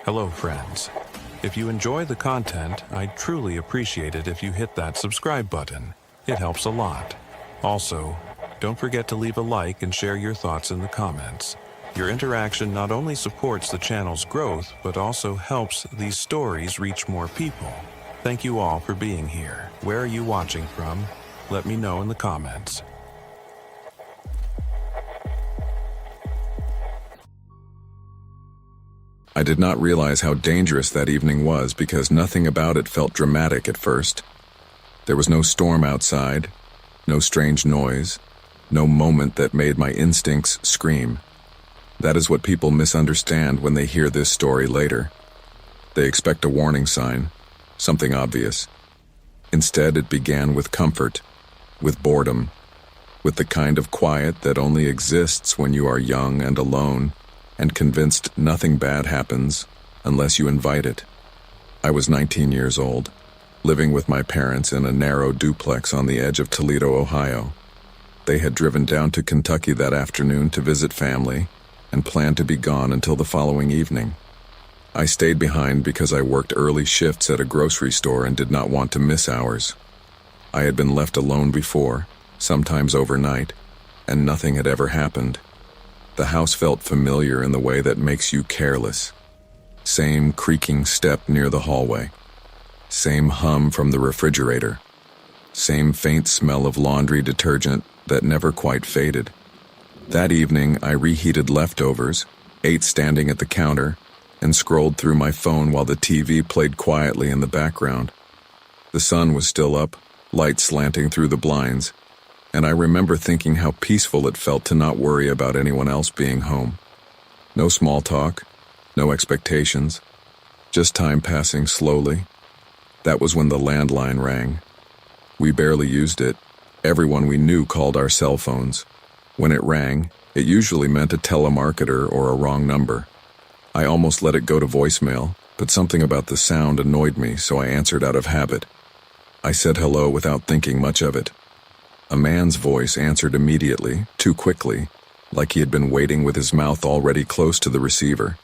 Hello, friends. If you enjoy the content, I'd truly appreciate it if you hit that subscribe button. It helps a lot. Also, don't forget to leave a like and share your thoughts in the comments. Your interaction not only supports the channel's growth, but also helps these stories reach more people. Thank you all for being here. Where are you watching from? Let me know in the comments. I did not realize how dangerous that evening was because nothing about it felt dramatic at first. There was no storm outside, no strange noise, no moment that made my instincts scream. That is what people misunderstand when they hear this story later. They expect a warning sign, something obvious. Instead, it began with comfort, with boredom, with the kind of quiet that only exists when you are young and alone, and convinced nothing bad happens unless you invite it. I was 19 years old, living with my parents in a narrow duplex on the edge of Toledo, Ohio. They had driven down to Kentucky that afternoon to visit family and planned to be gone until the following evening. I stayed behind because I worked early shifts at a grocery store and did not want to miss hours. I had been left alone before, sometimes overnight, and nothing had ever happened. The house felt familiar in the way that makes you careless. Same creaking step near the hallway. Same hum from the refrigerator. Same faint smell of laundry detergent that never quite faded. That evening, I reheated leftovers, ate standing at the counter, and scrolled through my phone while the TV played quietly in the background. The sun was still up, light slanting through the blinds, and I remember thinking how peaceful it felt to not worry about anyone else being home. No small talk, no expectations, just time passing slowly. That was when the landline rang. We barely used it. Everyone we knew called our cell phones. When it rang, it usually meant a telemarketer or a wrong number. I almost let it go to voicemail, but something about the sound annoyed me, so I answered out of habit. I said hello without thinking much of it. A man's voice answered immediately, too quickly, like he had been waiting with his mouth already close to the receiver.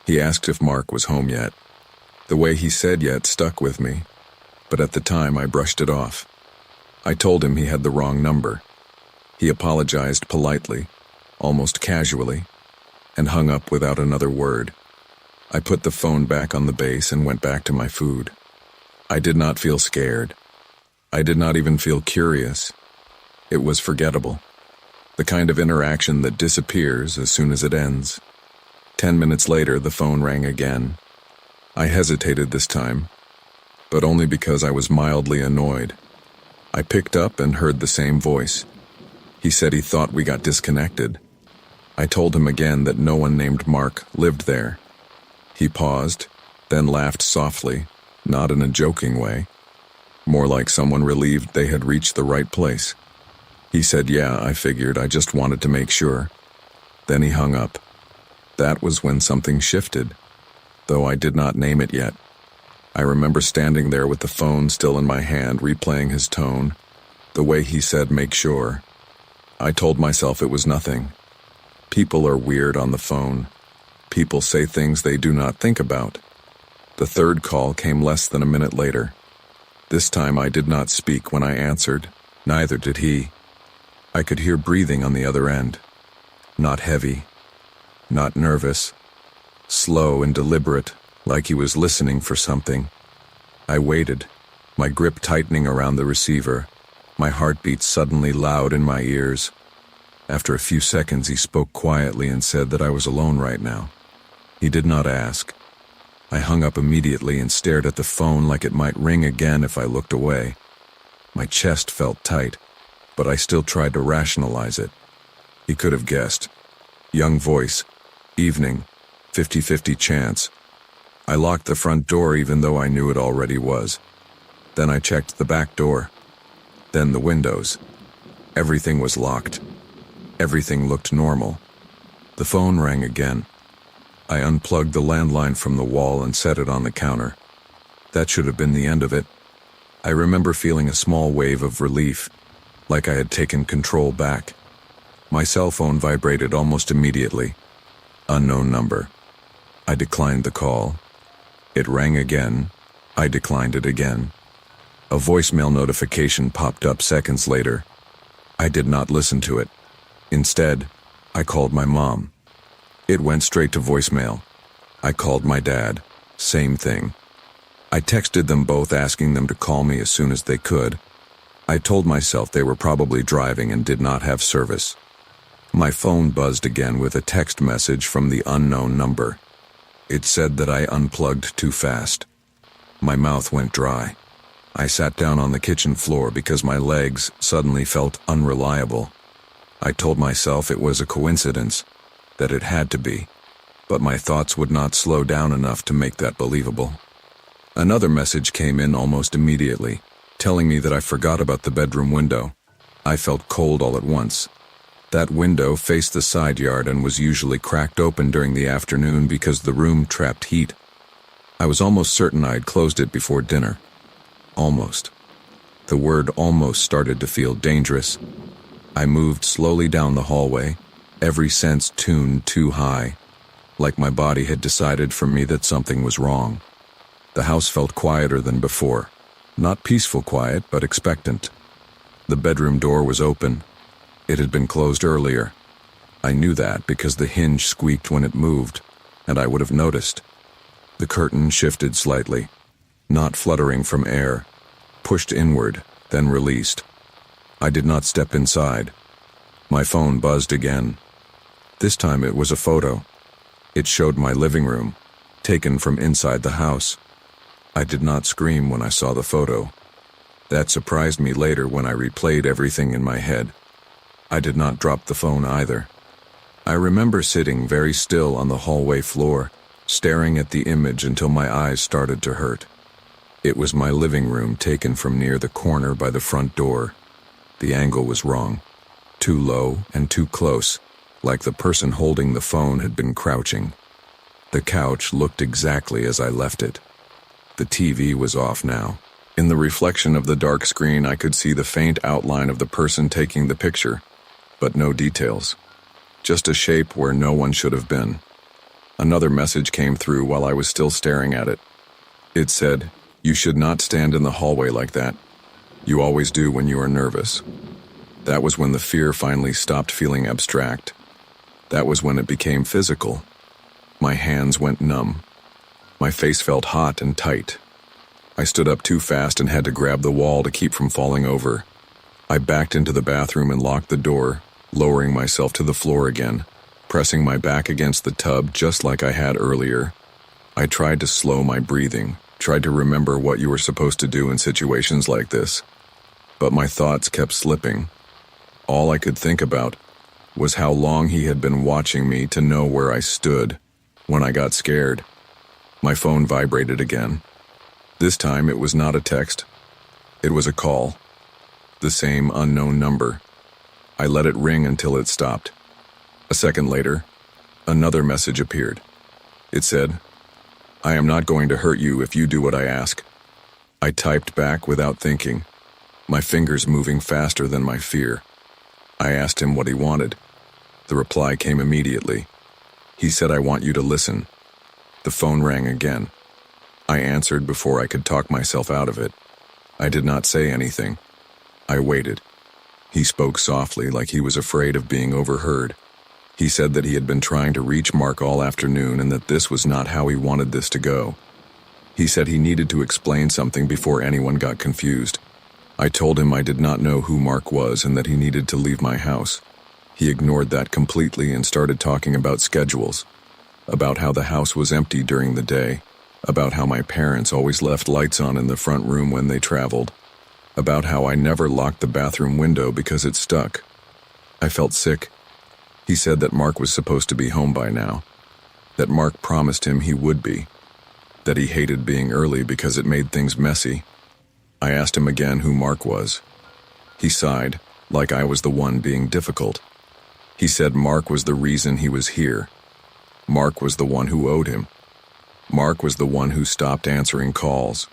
He asked if Mark was home yet. The way he said yet stuck with me, but at the time I brushed it off. I told him he had the wrong number. He apologized politely, almost casually, and hung up without another word. I put the phone back on the base and went back to my food. I did not feel scared. I did not even feel curious. It was forgettable. The kind of interaction that disappears as soon as it ends. 10 minutes later, the phone rang again. I hesitated this time, but only because I was mildly annoyed. I picked up and heard the same voice. He said he thought we got disconnected. I told him again that no one named Mark lived there. He paused, then laughed softly, not in a joking way, more like someone relieved they had reached the right place. He said, "Yeah, I figured, I just wanted to make sure." Then he hung up. That was when something shifted, though I did not name it yet. I remember standing there with the phone still in my hand, replaying his tone, the way he said, "Make sure." I told myself it was nothing. People are weird on the phone. People say things they do not think about. The third call came less than a minute later. This time I did not speak when I answered, neither did he. I could hear breathing on the other end. Not heavy, not nervous, slow and deliberate, like he was listening for something. I waited, my grip tightening around the receiver, my heartbeat suddenly loud in my ears. After a few seconds, he spoke quietly and said that I was alone right now. He did not ask. I hung up immediately and stared at the phone like it might ring again if I looked away. My chest felt tight, but I still tried to rationalize it. He could have guessed. Young voice, evening, 50-50 chance. I locked the front door even though I knew it already was. Then I checked the back door. Then the windows. Everything was locked. Everything looked normal. The phone rang again. I unplugged the landline from the wall and set it on the counter. That should have been the end of it. I remember feeling a small wave of relief, like I had taken control back. My cell phone vibrated almost immediately. Unknown number. I declined the call. It rang again. I declined it again. A voicemail notification popped up seconds later. I did not listen to it. Instead, I called my mom. It went straight to voicemail. I called my dad. Same thing. I texted them both asking them to call me as soon as they could. I told myself they were probably driving and did not have service. My phone buzzed again with a text message from the unknown number. It said that I unplugged too fast. My mouth went dry. I sat down on the kitchen floor because my legs suddenly felt unreliable. I told myself it was a coincidence, that it had to be, but my thoughts would not slow down enough to make that believable. Another message came in almost immediately, telling me that I forgot about the bedroom window. I felt cold all at once. That window faced the side yard and was usually cracked open during the afternoon because the room trapped heat. I was almost certain I had closed it before dinner. Almost. The word almost started to feel dangerous. I moved slowly down the hallway, every sense tuned too high, like my body had decided for me that something was wrong. The house felt quieter than before. Not peaceful quiet, but expectant. The bedroom door was open. It had been closed earlier. I knew that because the hinge squeaked when it moved, and I would have noticed. The curtain shifted slightly, not fluttering from air, pushed inward, then released. I did not step inside. My phone buzzed again. This time it was a photo. It showed my living room, taken from inside the house. I did not scream when I saw the photo. That surprised me later when I replayed everything in my head. I did not drop the phone either. I remember sitting very still on the hallway floor, staring at the image until my eyes started to hurt. It was my living room taken from near the corner by the front door. The angle was wrong. Too low and too close, like the person holding the phone had been crouching. The couch looked exactly as I left it. The TV was off now. In the reflection of the dark screen, I could see the faint outline of the person taking the picture, but no details. Just a shape where no one should have been. Another message came through while I was still staring at it. It said, "You should not stand in the hallway like that. You always do when you are nervous." That was when the fear finally stopped feeling abstract. That was when it became physical. My hands went numb. My face felt hot and tight. I stood up too fast and had to grab the wall to keep from falling over. I backed into the bathroom and locked the door, lowering myself to the floor again, pressing my back against the tub just like I had earlier. I tried to slow my breathing, tried to remember what you were supposed to do in situations like this. But my thoughts kept slipping. All I could think about was how long he had been watching me to know where I stood when I got scared. My phone vibrated again. This time it was not a text. It was a call. The same unknown number. I let it ring until it stopped. A second later, another message appeared. It said, "I am not going to hurt you if you do what I ask." I typed back without thinking, my fingers moving faster than my fear. I asked him what he wanted. The reply came immediately. He said, "I want you to listen." The phone rang again. I answered before I could talk myself out of it. I did not say anything. I waited. He spoke softly, like he was afraid of being overheard. He said that he had been trying to reach Mark all afternoon and that this was not how he wanted this to go. He said he needed to explain something before anyone got confused. I told him I did not know who Mark was and that he needed to leave my house. He ignored that completely and started talking about schedules, about how the house was empty during the day, about how my parents always left lights on in the front room when they traveled, about how I never locked the bathroom window because it stuck. I felt sick. He said that Mark was supposed to be home by now, that Mark promised him he would be, that he hated being early because it made things messy. I asked him again who Mark was. He sighed, like I was the one being difficult. He said Mark was the reason he was here. Mark was the one who owed him. Mark was the one who stopped answering calls.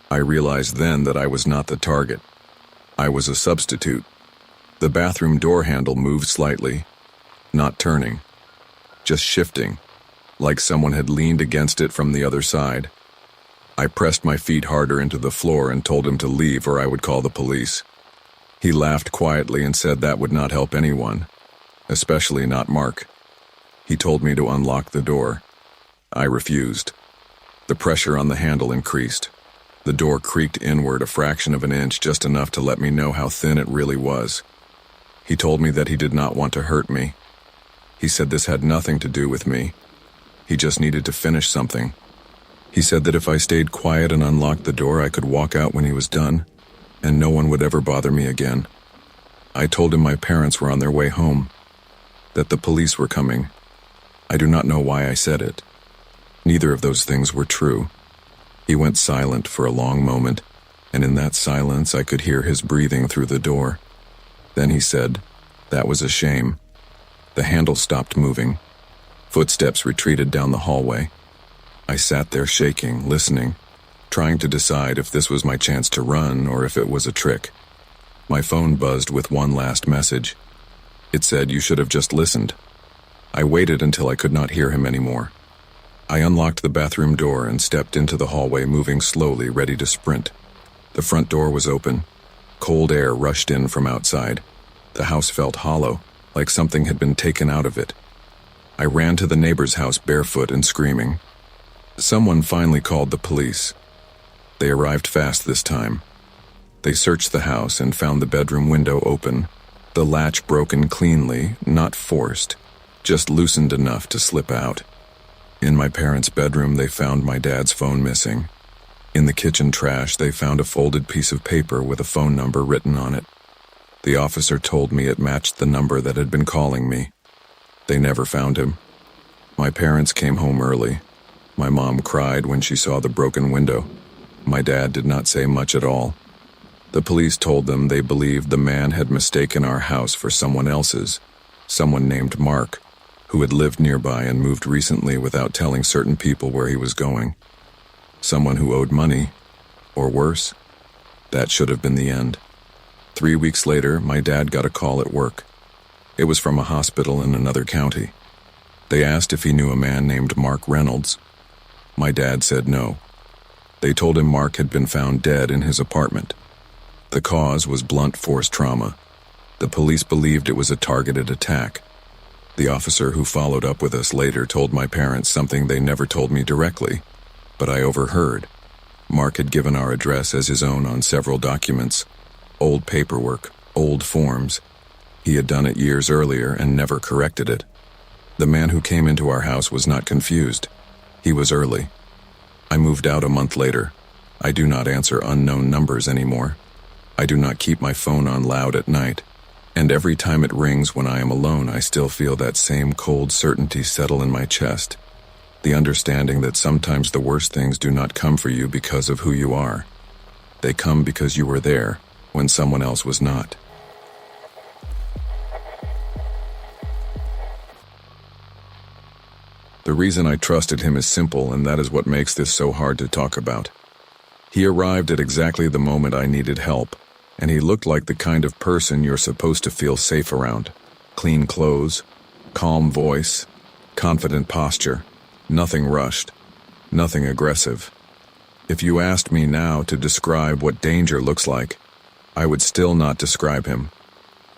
I realized then that I was not the target. I was a substitute. The bathroom door handle moved slightly, not turning, just shifting. like someone had leaned against it from the other side. I pressed my feet harder into the floor and told him to leave or I would call the police. He laughed quietly and said that would not help anyone, especially not Mark. He told me to unlock the door. I refused. The pressure on the handle increased. The door creaked inward a fraction of an inch, just enough to let me know how thin it really was. He told me that he did not want to hurt me. He said this had nothing to do with me. He just needed to finish something. He said that if I stayed quiet and unlocked the door, I could walk out when he was done, and no one would ever bother me again. I told him my parents were on their way home, that the police were coming. I do not know why I said it. Neither of those things were true. He went silent for a long moment, and in that silence I could hear his breathing through the door. Then he said, "That was a shame." The handle stopped moving. Footsteps retreated down the hallway. I sat there shaking, listening, trying to decide if this was my chance to run or if it was a trick. My phone buzzed with one last message. It said, "You should have just listened." I waited until I could not hear him anymore. I unlocked the bathroom door and stepped into the hallway, moving slowly, ready to sprint. The front door was open. Cold air rushed in from outside. The house felt hollow, like something had been taken out of it. I ran to the neighbor's house barefoot and screaming. Someone finally called the police. They arrived fast this time. They searched the house and found the bedroom window open, the latch broken cleanly, not forced, just loosened enough to slip out. In my parents' bedroom, they found my dad's phone missing. In the kitchen trash, they found a folded piece of paper with a phone number written on it. The officer told me it matched the number that had been calling me. They never found him. My parents came home early. My mom cried when she saw the broken window. My dad did not say much at all. The police told them they believed the man had mistaken our house for someone else's, someone named Mark, who had lived nearby and moved recently without telling certain people where he was going. Someone who owed money, or worse. That should have been the end. 3 weeks later, my dad got a call at work. It was from a hospital in another county. They asked if he knew a man named Mark Reynolds. My dad said no. They told him Mark had been found dead in his apartment. The cause was blunt force trauma. The police believed it was a targeted attack. The officer who followed up with us later told my parents something they never told me directly, but I overheard. Mark had given our address as his own on several documents, old paperwork, old forms. He had done it years earlier and never corrected it. The man who came into our house was not confused. He was early. I moved out a month later. I do not answer unknown numbers anymore. I do not keep my phone on loud at night. And every time it rings when I am alone, I still feel that same cold certainty settle in my chest. The understanding that sometimes the worst things do not come for you because of who you are. They come because you were there when someone else was not. The reason I trusted him is simple, and that is what makes this so hard to talk about. He arrived at exactly the moment I needed help, and he looked like the kind of person you're supposed to feel safe around. Clean clothes, calm voice, confident posture, nothing rushed, nothing aggressive. If you asked me now to describe what danger looks like, I would still not describe him.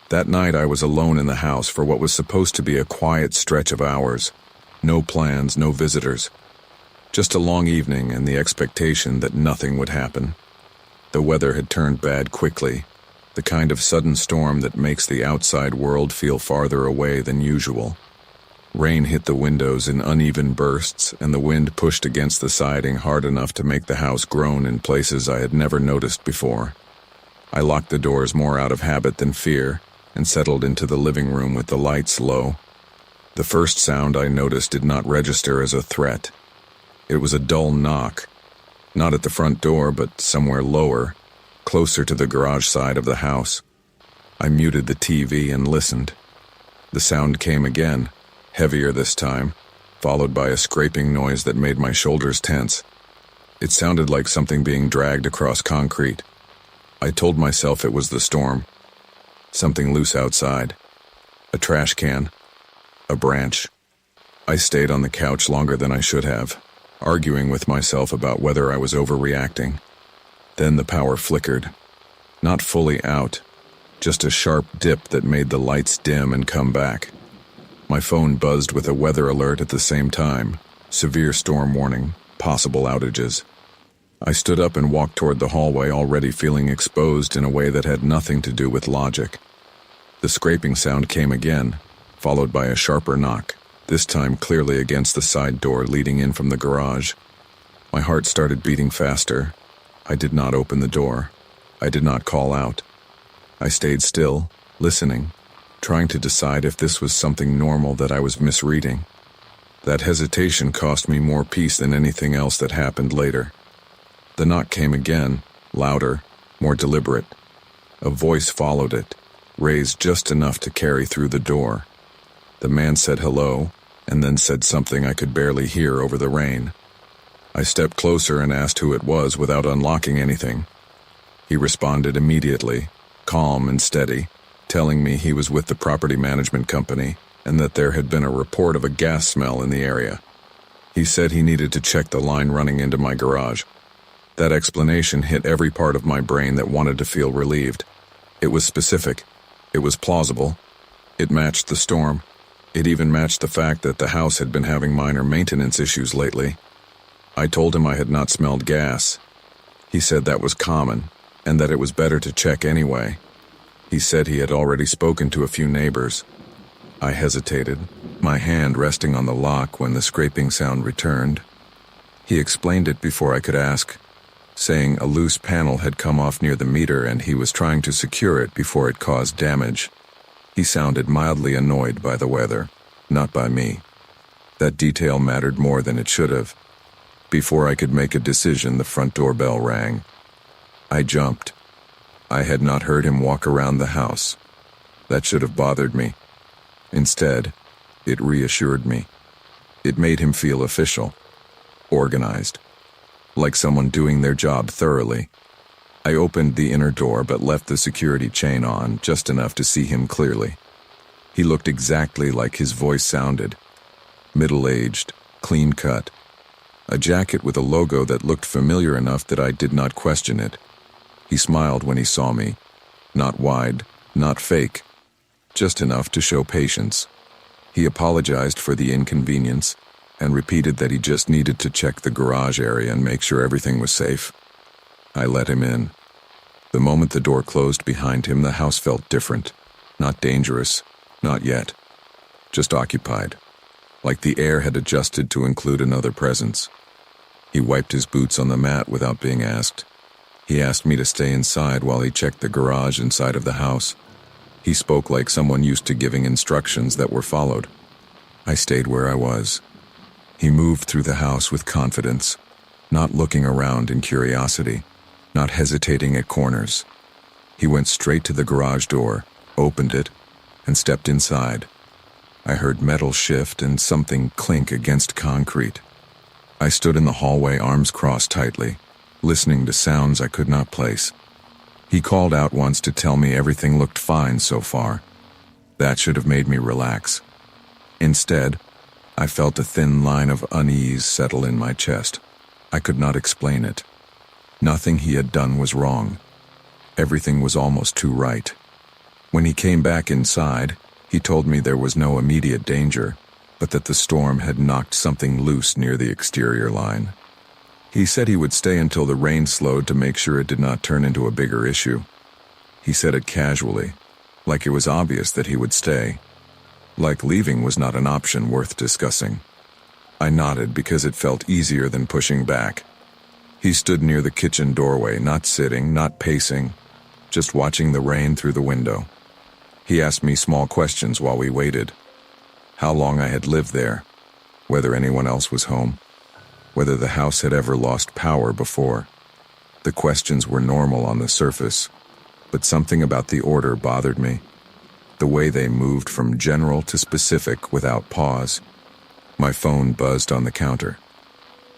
That night I was alone in the house for what was supposed to be a quiet stretch of hours. No plans, no visitors. Just a long evening and the expectation that nothing would happen. The weather had turned bad quickly, the kind of sudden storm that makes the outside world feel farther away than usual. Rain hit the windows in uneven bursts, and the wind pushed against the siding hard enough to make the house groan in places I had never noticed before. I locked the doors more out of habit than fear, and settled into the living room with the lights low. The first sound I noticed did not register as a threat. It was a dull knock, not at the front door, but somewhere lower, closer to the garage side of the house. I muted the TV and listened. The sound came again, heavier this time, followed by a scraping noise that made my shoulders tense. It sounded like something being dragged across concrete. I told myself it was the storm. Something loose outside. A trash can. A branch. I stayed on the couch longer than I should have, arguing with myself about whether I was overreacting. Then the power flickered. Not fully out, just a sharp dip that made the lights dim and come back. My phone buzzed with a weather alert at the same time. Severe storm warning, possible outages. I stood up and walked toward the hallway, already feeling exposed in a way that had nothing to do with logic. The scraping sound came again, followed by a sharper knock, this time clearly against the side door leading in from the garage. My heart started beating faster. I did not open the door. I did not call out. I stayed still, listening, trying to decide if this was something normal that I was misreading. That hesitation cost me more peace than anything else that happened later. The knock came again, louder, more deliberate. A voice followed it, raised just enough to carry through the door. The man said hello, and then said something I could barely hear over the rain. I stepped closer and asked who it was without unlocking anything. He responded immediately, calm and steady, telling me he was with the property management company and that there had been a report of a gas smell in the area. He said he needed to check the line running into my garage. That explanation hit every part of my brain that wanted to feel relieved. It was specific. It was plausible. It matched the storm. It even matched the fact that the house had been having minor maintenance issues lately. I told him I had not smelled gas. He said that was common, and that it was better to check anyway. He said he had already spoken to a few neighbors. I hesitated, my hand resting on the lock when the scraping sound returned. He explained it before I could ask, saying a loose panel had come off near the meter and he was trying to secure it before it caused damage. He sounded mildly annoyed by the weather, not by me. That detail mattered more than it should have. Before I could make a decision, the front doorbell rang. I jumped. I had not heard him walk around the house. That should have bothered me. Instead, it reassured me. It made him feel official, organized, like someone doing their job thoroughly. I opened the inner door but left the security chain on just enough to see him clearly. He looked exactly like his voice sounded. Middle-aged, clean-cut. A jacket with a logo that looked familiar enough that I did not question it. He smiled when he saw me. Not wide, not fake. Just enough to show patience. He apologized for the inconvenience and repeated that he just needed to check the garage area and make sure everything was safe. I let him in. The moment the door closed behind him, the house felt different. Not dangerous, not yet. Just occupied. Like the air had adjusted to include another presence. He wiped his boots on the mat without being asked. He asked me to stay inside while he checked the garage inside of the house. He spoke like someone used to giving instructions that were followed. I stayed where I was. He moved through the house with confidence, not looking around in curiosity, not hesitating at corners. He went straight to the garage door, opened it, and stepped inside. I heard metal shift and something clink against concrete. I stood in the hallway, arms crossed tightly, listening to sounds I could not place. He called out once to tell me everything looked fine so far. That should have made me relax. Instead, I felt a thin line of unease settle in my chest. I could not explain it. Nothing he had done was wrong. Everything was almost too right. When he came back inside, he told me there was no immediate danger, but that the storm had knocked something loose near the exterior line. He said he would stay until the rain slowed to make sure it did not turn into a bigger issue. He said it casually, like it was obvious that he would stay. Like leaving was not an option worth discussing. I nodded because it felt easier than pushing back. He stood near the kitchen doorway, not sitting, not pacing, just watching the rain through the window. He asked me small questions while we waited. How long I had lived there, whether anyone else was home, whether the house had ever lost power before. The questions were normal on the surface, but something about the order bothered me. The way they moved from general to specific without pause. My phone buzzed on the counter.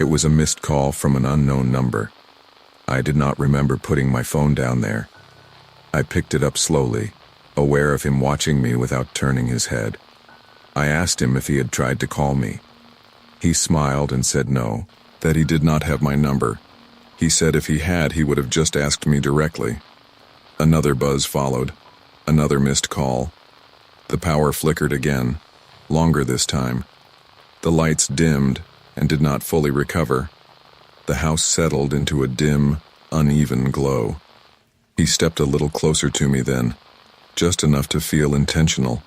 It was a missed call from an unknown number. I did not remember putting my phone down there. I picked it up slowly, aware of him watching me without turning his head. I asked him if he had tried to call me. He smiled and said no, that he did not have my number. He said if he had, he would have just asked me directly. Another buzz followed, another missed call. The power flickered again, longer this time. The lights dimmed and did not fully recover. The house settled into a dim, uneven glow. He stepped a little closer to me then, just enough to feel intentional.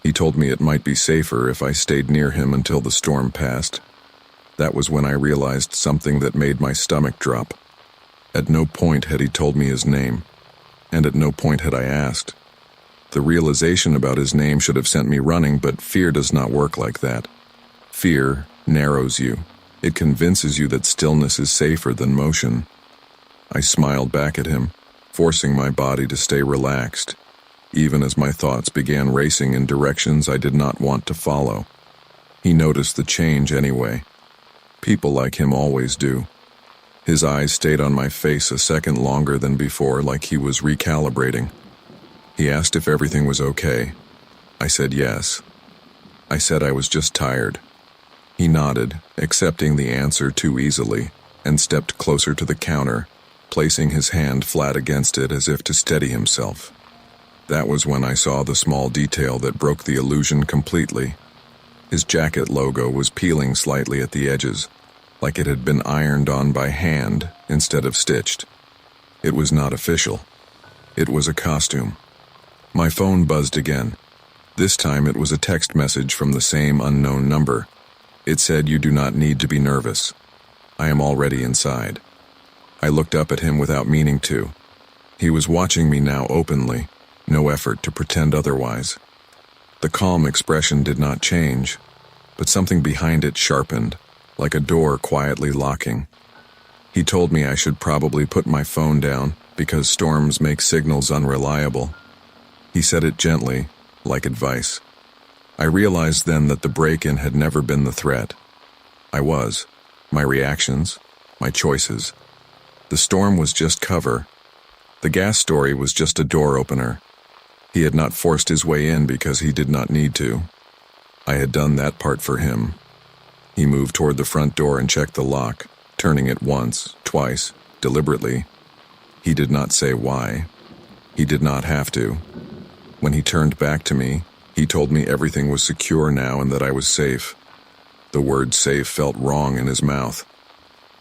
He told me it might be safer if I stayed near him until the storm passed. That was when I realized something that made my stomach drop. At no point had he told me his name, and at no point had I asked. The realization about his name should have sent me running, but fear does not work like that. Fear narrows you. It convinces you that stillness is safer than motion. I smiled back at him, forcing my body to stay relaxed, even as my thoughts began racing in directions I did not want to follow. He noticed the change anyway. People like him always do. His eyes stayed on my face a second longer than before, like he was recalibrating. He asked if everything was okay. I said yes. I said I was just tired. He nodded, accepting the answer too easily, and stepped closer to the counter, placing his hand flat against it as if to steady himself. That was when I saw the small detail that broke the illusion completely. His jacket logo was peeling slightly at the edges, like it had been ironed on by hand instead of stitched. It was not official. It was a costume. My phone buzzed again. This time it was a text message from the same unknown number. It said, "You do not need to be nervous. I am already inside." I looked up at him without meaning to. He was watching me now openly, no effort to pretend otherwise. The calm expression did not change, but something behind it sharpened, like a door quietly locking. He told me I should probably put my phone down because storms make signals unreliable. He said it gently, like advice. I realized then that the break-in had never been the threat. I was. My reactions, my choices. The storm was just cover. The gas story was just a door opener. He had not forced his way in because he did not need to. I had done that part for him. He moved toward the front door and checked the lock, turning it once, twice, deliberately. He did not say why. He did not have to. When he turned back to me, he told me everything was secure now and that I was safe. The word safe felt wrong in his mouth.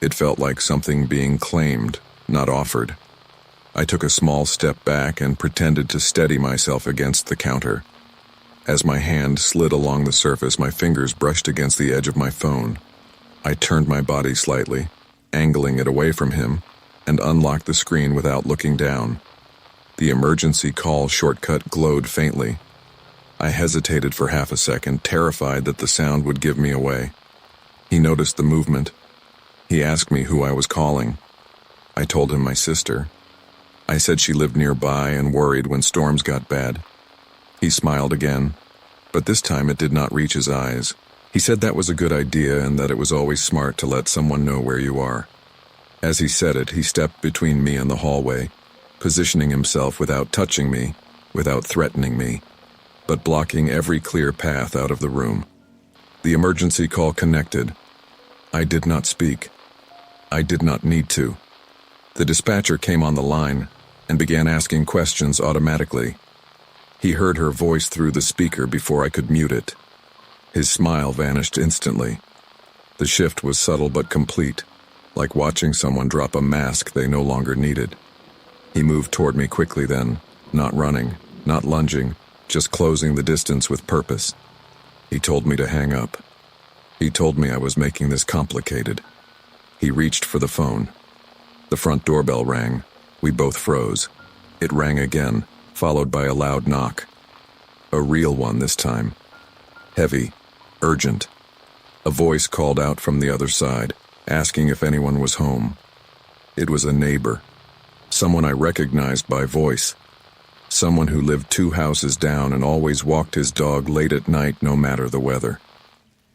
It felt like something being claimed, not offered. I took a small step back and pretended to steady myself against the counter. As my hand slid along the surface, my fingers brushed against the edge of my phone. I turned my body slightly, angling it away from him, and unlocked the screen without looking down. The emergency call shortcut glowed faintly. I hesitated for half a second, terrified that the sound would give me away. He noticed the movement. He asked me who I was calling. I told him my sister. I said she lived nearby and worried when storms got bad. He smiled again, but this time it did not reach his eyes. He said that was a good idea and that it was always smart to let someone know where you are. As he said it, he stepped between me and the hallway, positioning himself without touching me, without threatening me, but blocking every clear path out of the room. The emergency call connected. I did not speak. I did not need to. The dispatcher came on the line and began asking questions automatically. He heard her voice through the speaker before I could mute it. His smile vanished instantly. The shift was subtle but complete, like watching someone drop a mask they no longer needed. He moved toward me quickly then, not running, not lunging, just closing the distance with purpose. He told me to hang up. He told me I was making this complicated. He reached for the phone. The front doorbell rang. We both froze. It rang again, followed by a loud knock. A real one this time. Heavy, urgent. A voice called out from the other side, asking if anyone was home. It was a neighbor. Someone I recognized by voice. Someone who lived 2 houses down and always walked his dog late at night no matter the weather.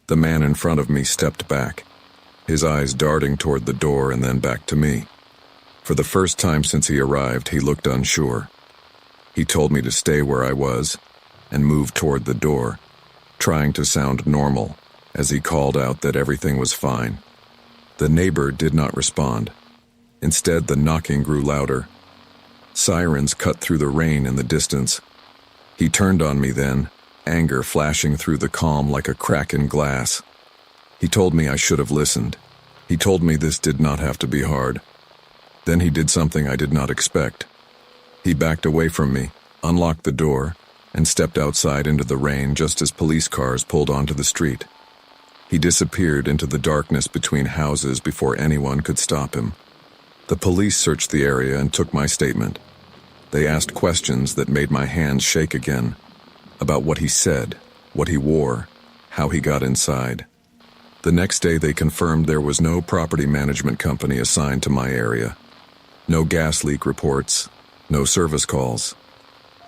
The man in front of me stepped back, his eyes darting toward the door and then back to me. For the first time since he arrived, he looked unsure. He told me to stay where I was and moved toward the door. trying to sound normal as he called out that everything was fine. The neighbor did not respond. Instead, the knocking grew louder. Sirens cut through the rain in the distance. He turned on me then, anger flashing through the calm like a crack in glass. He told me I should have listened. He told me this did not have to be hard. Then he did something I did not expect. He backed away from me, unlocked the door, and stepped outside into the rain just as police cars pulled onto the street. He disappeared into the darkness between houses before anyone could stop him. The police searched the area and took my statement. They asked questions that made my hands shake again, about what he said, what he wore, how he got inside. The next day they confirmed there was no property management company assigned to my area. No gas leak reports, no service calls.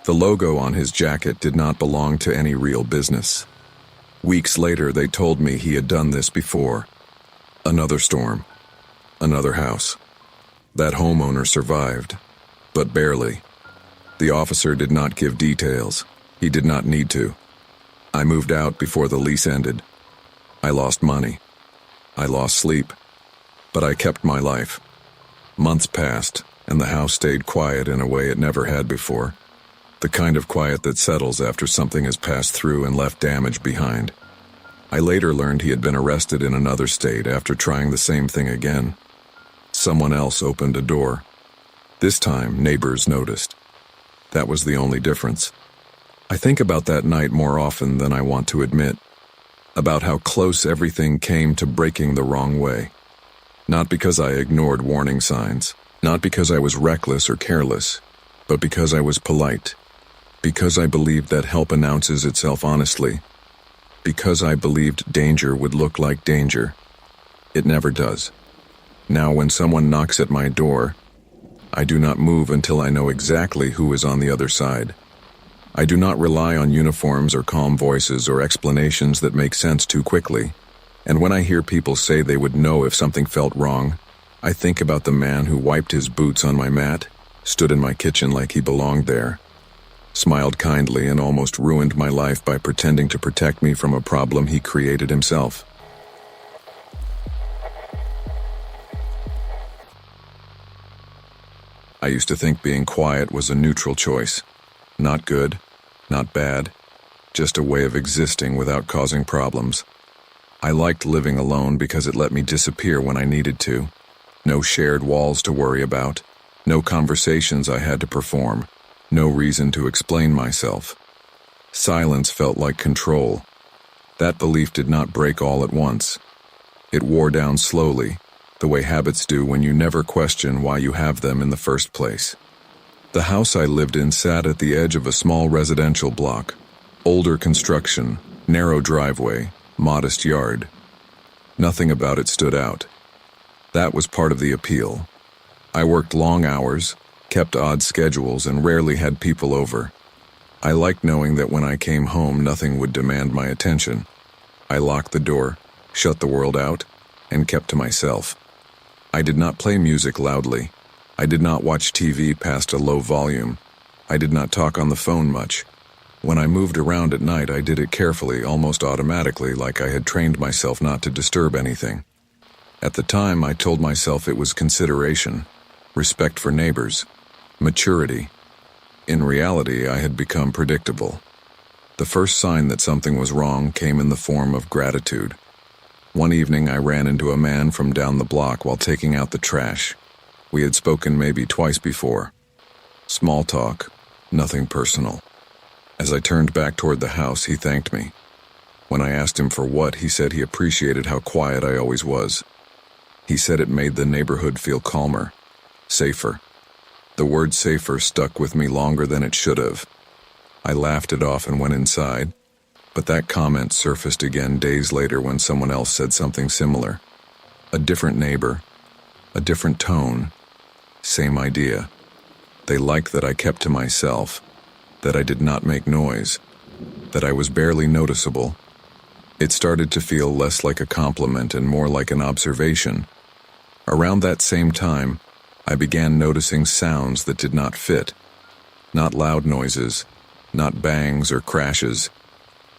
The logo on his jacket did not belong to any real business. Weeks later, they told me he had done this before. Another storm. Another house. That homeowner survived, but barely. The officer did not give details. He did not need to. I moved out before the lease ended. I lost money. I lost sleep. But I kept my life. Months passed, and the house stayed quiet in a way it never had before. The kind of quiet that settles after something has passed through and left damage behind. I later learned he had been arrested in another state after trying the same thing again. Someone else opened a door. This time, neighbors noticed. That was the only difference. I think about that night more often than I want to admit. About how close everything came to breaking the wrong way. Not because I ignored warning signs, not because I was reckless or careless, but because I was polite. Because I believed that help announces itself honestly. Because I believed danger would look like danger. It never does. Now when someone knocks at my door, I do not move until I know exactly who is on the other side. I do not rely on uniforms or calm voices or explanations that make sense too quickly. And when I hear people say they would know if something felt wrong, I think about the man who wiped his boots on my mat, stood in my kitchen like he belonged there, smiled kindly and almost ruined my life by pretending to protect me from a problem he created himself. I used to think being quiet was a neutral choice. Not good, not bad, just a way of existing without causing problems. I liked living alone because it let me disappear when I needed to. No shared walls to worry about, no conversations I had to perform, no reason to explain myself. Silence felt like control. That belief did not break all at once. It wore down slowly, the way habits do when you never question why you have them in the first place. The house I lived in sat at the edge of a small residential block. Older construction, narrow driveway, modest yard. Nothing about it stood out. That was part of the appeal. I worked long hours, kept odd schedules, and rarely had people over. I liked knowing that when I came home, nothing would demand my attention. I locked the door, shut the world out, and kept to myself. I did not play music loudly. I did not watch TV past a low volume. I did not talk on the phone much. When I moved around at night, I did it carefully, almost automatically, like I had trained myself not to disturb anything. At the time, I told myself it was consideration, respect for neighbors, maturity. In reality, I had become predictable. The first sign that something was wrong came in the form of gratitude. One evening, I ran into a man from down the block while taking out the trash. We had spoken maybe twice before. Small talk, nothing personal. As I turned back toward the house, he thanked me. When I asked him for what, he said he appreciated how quiet I always was. He said it made the neighborhood feel calmer, safer. The word safer stuck with me longer than it should have. I laughed it off and went inside, but that comment surfaced again days later when someone else said something similar. A different neighbor, a different tone, same idea. They liked that I kept to myself, that I did not make noise, that I was barely noticeable. It started to feel less like a compliment and more like an observation. Around that same time, I began noticing sounds that did not fit. Not loud noises, not bangs or crashes,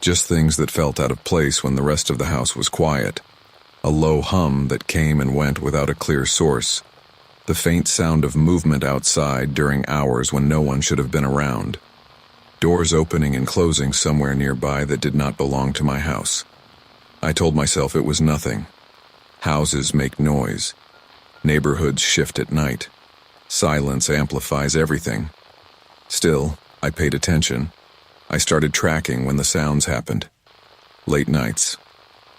Just things that felt out of place when the rest of the house was quiet. A low hum that came and went without a clear source. The faint sound of movement outside during hours when no one should have been around. Doors opening and closing somewhere nearby that did not belong to my house. I told myself it was nothing. Houses make noise. Neighborhoods shift at night. Silence amplifies everything. Still, I paid attention. I started tracking when the sounds happened. Late nights,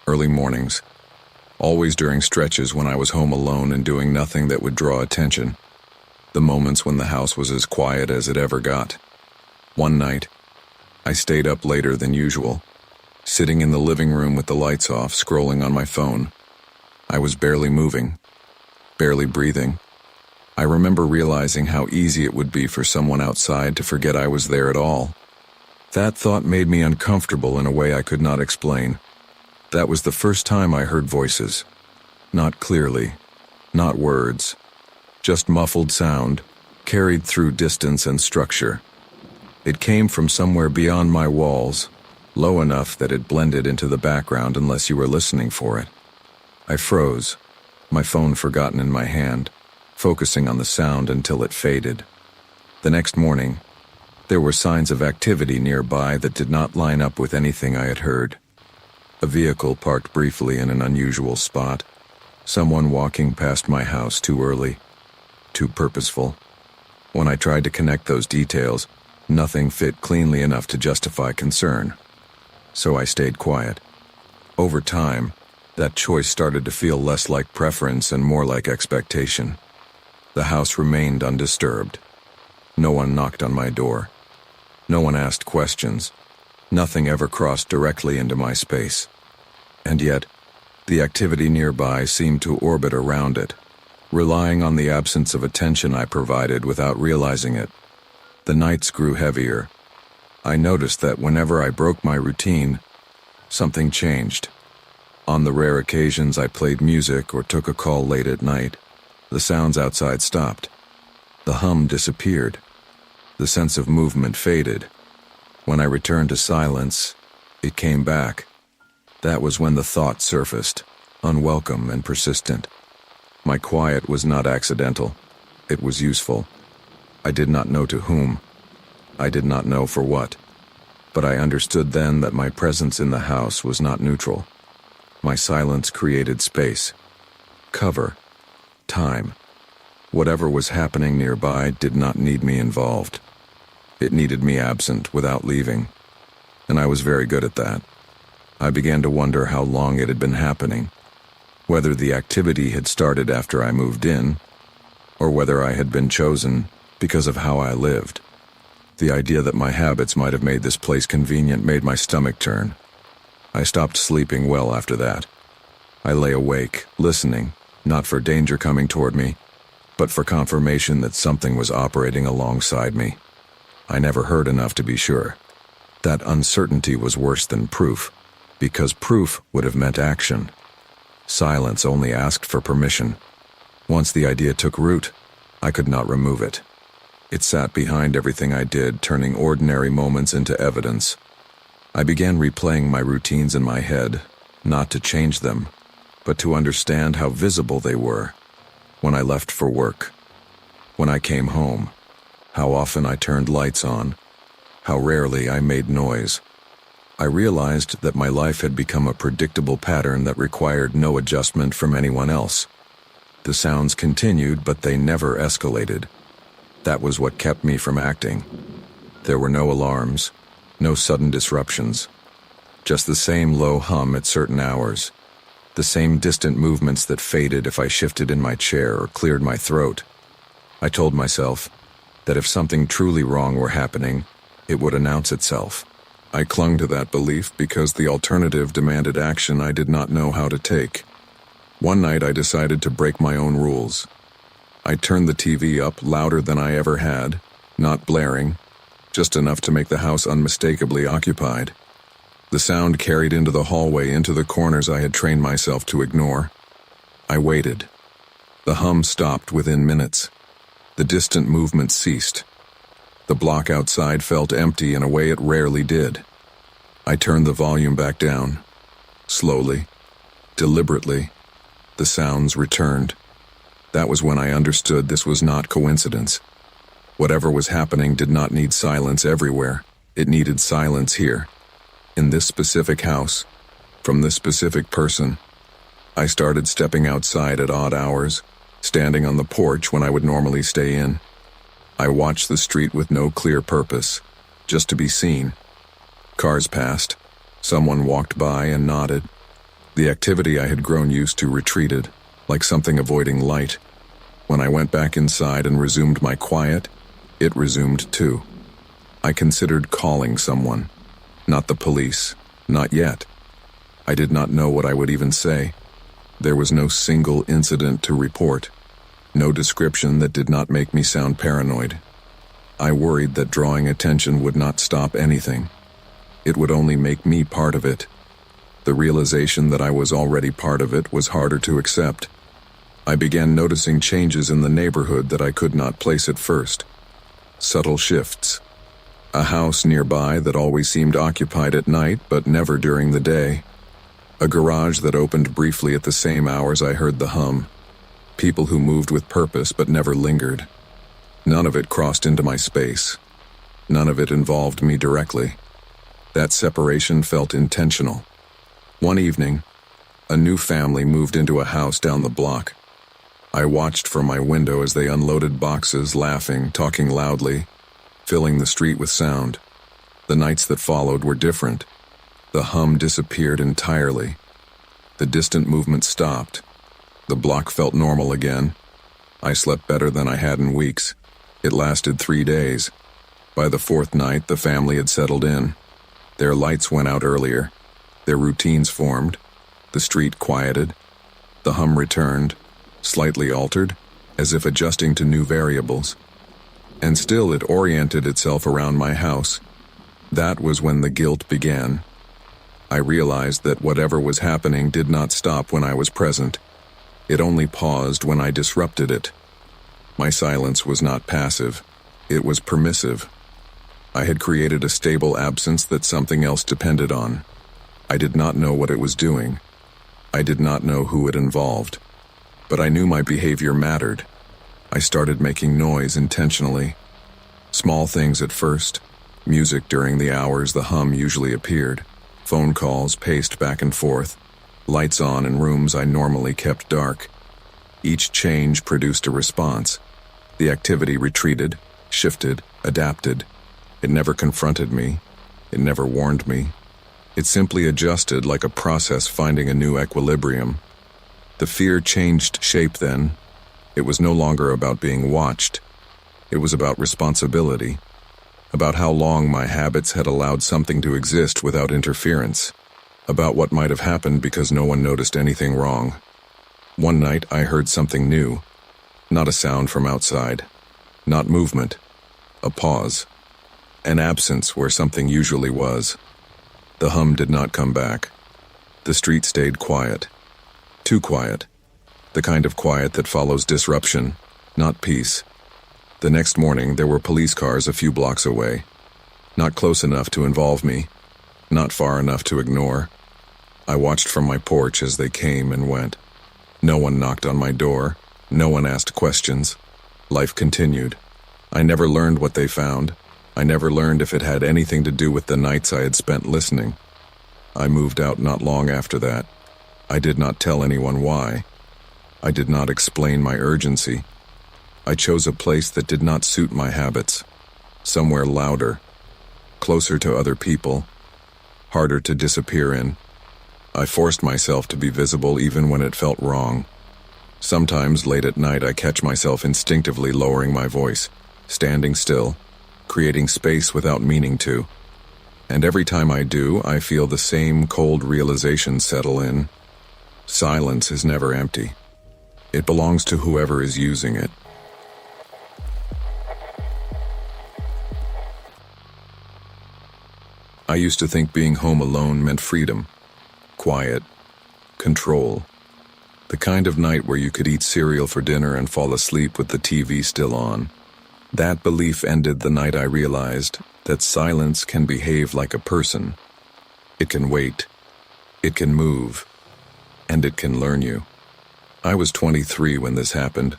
early mornings, always during stretches when I was home alone and doing nothing that would draw attention. The moments when the house was as quiet as it ever got. One night, I stayed up later than usual, sitting in the living room with the lights off, scrolling on my phone. I was barely moving, barely breathing. I remember realizing how easy it would be for someone outside to forget I was there at all. That thought made me uncomfortable in a way I could not explain. That was the first time I heard voices. Not clearly, not words, just muffled sound, carried through distance and structure. It came from somewhere beyond my walls, low enough that it blended into the background unless you were listening for it. I froze, my phone forgotten in my hand, focusing on the sound until it faded. The next morning, there were signs of activity nearby that did not line up with anything I had heard. A vehicle parked briefly in an unusual spot. Someone walking past my house too early, too purposeful. When I tried to connect those details, nothing fit cleanly enough to justify concern. So I stayed quiet. Over time, that choice started to feel less like preference and more like expectation. The house remained undisturbed. No one knocked on my door. No one asked questions. Nothing ever crossed directly into my space. And yet, the activity nearby seemed to orbit around it, relying on the absence of attention I provided without realizing it. The nights grew heavier. I noticed that whenever I broke my routine, something changed. On the rare occasions I played music or took a call late at night, the sounds outside stopped. The hum disappeared. The sense of movement faded. When I returned to silence, it came back. That was when the thought surfaced, unwelcome and persistent. My quiet was not accidental. It was useful. I did not know to whom. I did not know for what. But I understood then that my presence in the house was not neutral. My silence created space, cover, time. Whatever was happening nearby did not need me involved. It needed me absent without leaving, and I was very good at that. I began to wonder how long it had been happening, whether the activity had started after I moved in, or whether I had been chosen because of how I lived. The idea that my habits might have made this place convenient made my stomach turn. I stopped sleeping well after that. I lay awake, listening, not for danger coming toward me, but for confirmation that something was operating alongside me. I never heard enough to be sure. That uncertainty was worse than proof, because proof would have meant action. Silence only asked for permission. Once the idea took root, I could not remove it. It sat behind everything I did, turning ordinary moments into evidence. I began replaying my routines in my head, not to change them, but to understand how visible they were. When I left for work, when I came home, how often I turned lights on, how rarely I made noise. I realized that my life had become a predictable pattern that required no adjustment from anyone else. The sounds continued, but they never escalated. That was what kept me from acting. There were no alarms, no sudden disruptions, just the same low hum at certain hours, the same distant movements that faded if I shifted in my chair or cleared my throat. I told myself that if something truly wrong were happening, it would announce itself. I clung to that belief because the alternative demanded action I did not know how to take. One night I decided to break my own rules. I turned the TV up louder than I ever had, not blaring, just enough to make the house unmistakably occupied. The sound carried into the hallway, into the corners I had trained myself to ignore. I waited. The hum stopped within minutes. The distant movement ceased. The block outside felt empty in a way it rarely did. I turned the volume back down. Slowly, deliberately, the sounds returned. That was when I understood this was not coincidence. Whatever was happening did not need silence everywhere. It needed silence here, in this specific house, from this specific person. I started stepping outside at odd hours, standing on the porch when I would normally stay in. I watched the street with no clear purpose, just to be seen. Cars passed. Someone walked by and nodded. The activity I had grown used to retreated, like something avoiding light. When I went back inside and resumed my quiet, it resumed too. I considered calling someone. Not the police. Not yet. I did not know what I would even say. There was no single incident to report. No description that did not make me sound paranoid. I worried that drawing attention would not stop anything. It would only make me part of it. The realization that I was already part of it was harder to accept. I began noticing changes in the neighborhood that I could not place at first. Subtle shifts. A house nearby that always seemed occupied at night but never during the day. A garage that opened briefly at the same hours I heard the hum. People who moved with purpose but never lingered. None of it crossed into my space. None of it involved me directly. That separation felt intentional. One evening, a new family moved into a house down the block. I watched from my window as they unloaded boxes, laughing, talking loudly, filling the street with sound. The nights that followed were different. The hum disappeared entirely. The distant movement stopped. The block felt normal again. I slept better than I had in weeks. It lasted 3 days. By the 4th night, the family had settled in. Their lights went out earlier. Their routines formed. The street quieted. The hum returned, slightly altered, as if adjusting to new variables. And still it oriented itself around my house. That was when the guilt began. I realized that whatever was happening did not stop when I was present. It only paused when I disrupted it. My silence was not passive. It was permissive. I had created a stable absence that something else depended on. I did not know what it was doing. I did not know who it involved. But I knew my behavior mattered. I started making noise intentionally. Small things at first. Music during the hours the hum usually appeared. Phone calls paced back and forth. Lights on in rooms I normally kept dark. Each change produced a response. The activity retreated, shifted, adapted. It never confronted me. It never warned me. It simply adjusted like a process finding a new equilibrium. The fear changed shape then. It was no longer about being watched. It was about responsibility. About how long my habits had allowed something to exist without interference. About what might have happened because no one noticed anything wrong. One night I heard something new. Not a sound from outside. Not movement. A pause. An absence where something usually was. The hum did not come back. The street stayed quiet. Too quiet. The kind of quiet that follows disruption, not peace. The next morning there were police cars a few blocks away. Not close enough to involve me. Not far enough to ignore. I watched from my porch as they came and went. No one knocked on my door. No one asked questions. Life continued. I never learned what they found. I never learned if it had anything to do with the nights I had spent listening. I moved out not long after that. I did not tell anyone why. I did not explain my urgency. I chose a place that did not suit my habits. Somewhere louder. Closer to other people. Harder to disappear in. I forced myself to be visible even when it felt wrong. Sometimes late at night I catch myself instinctively lowering my voice, standing still, creating space without meaning to. And every time I do, I feel the same cold realization settle in. Silence is never empty. It belongs to whoever is using it. I used to think being home alone meant freedom, quiet, control. The kind of night where you could eat cereal for dinner and fall asleep with the TV still on. That belief ended the night I realized that silence can behave like a person. It can wait, it can move, and it can learn you. I was 23 when this happened,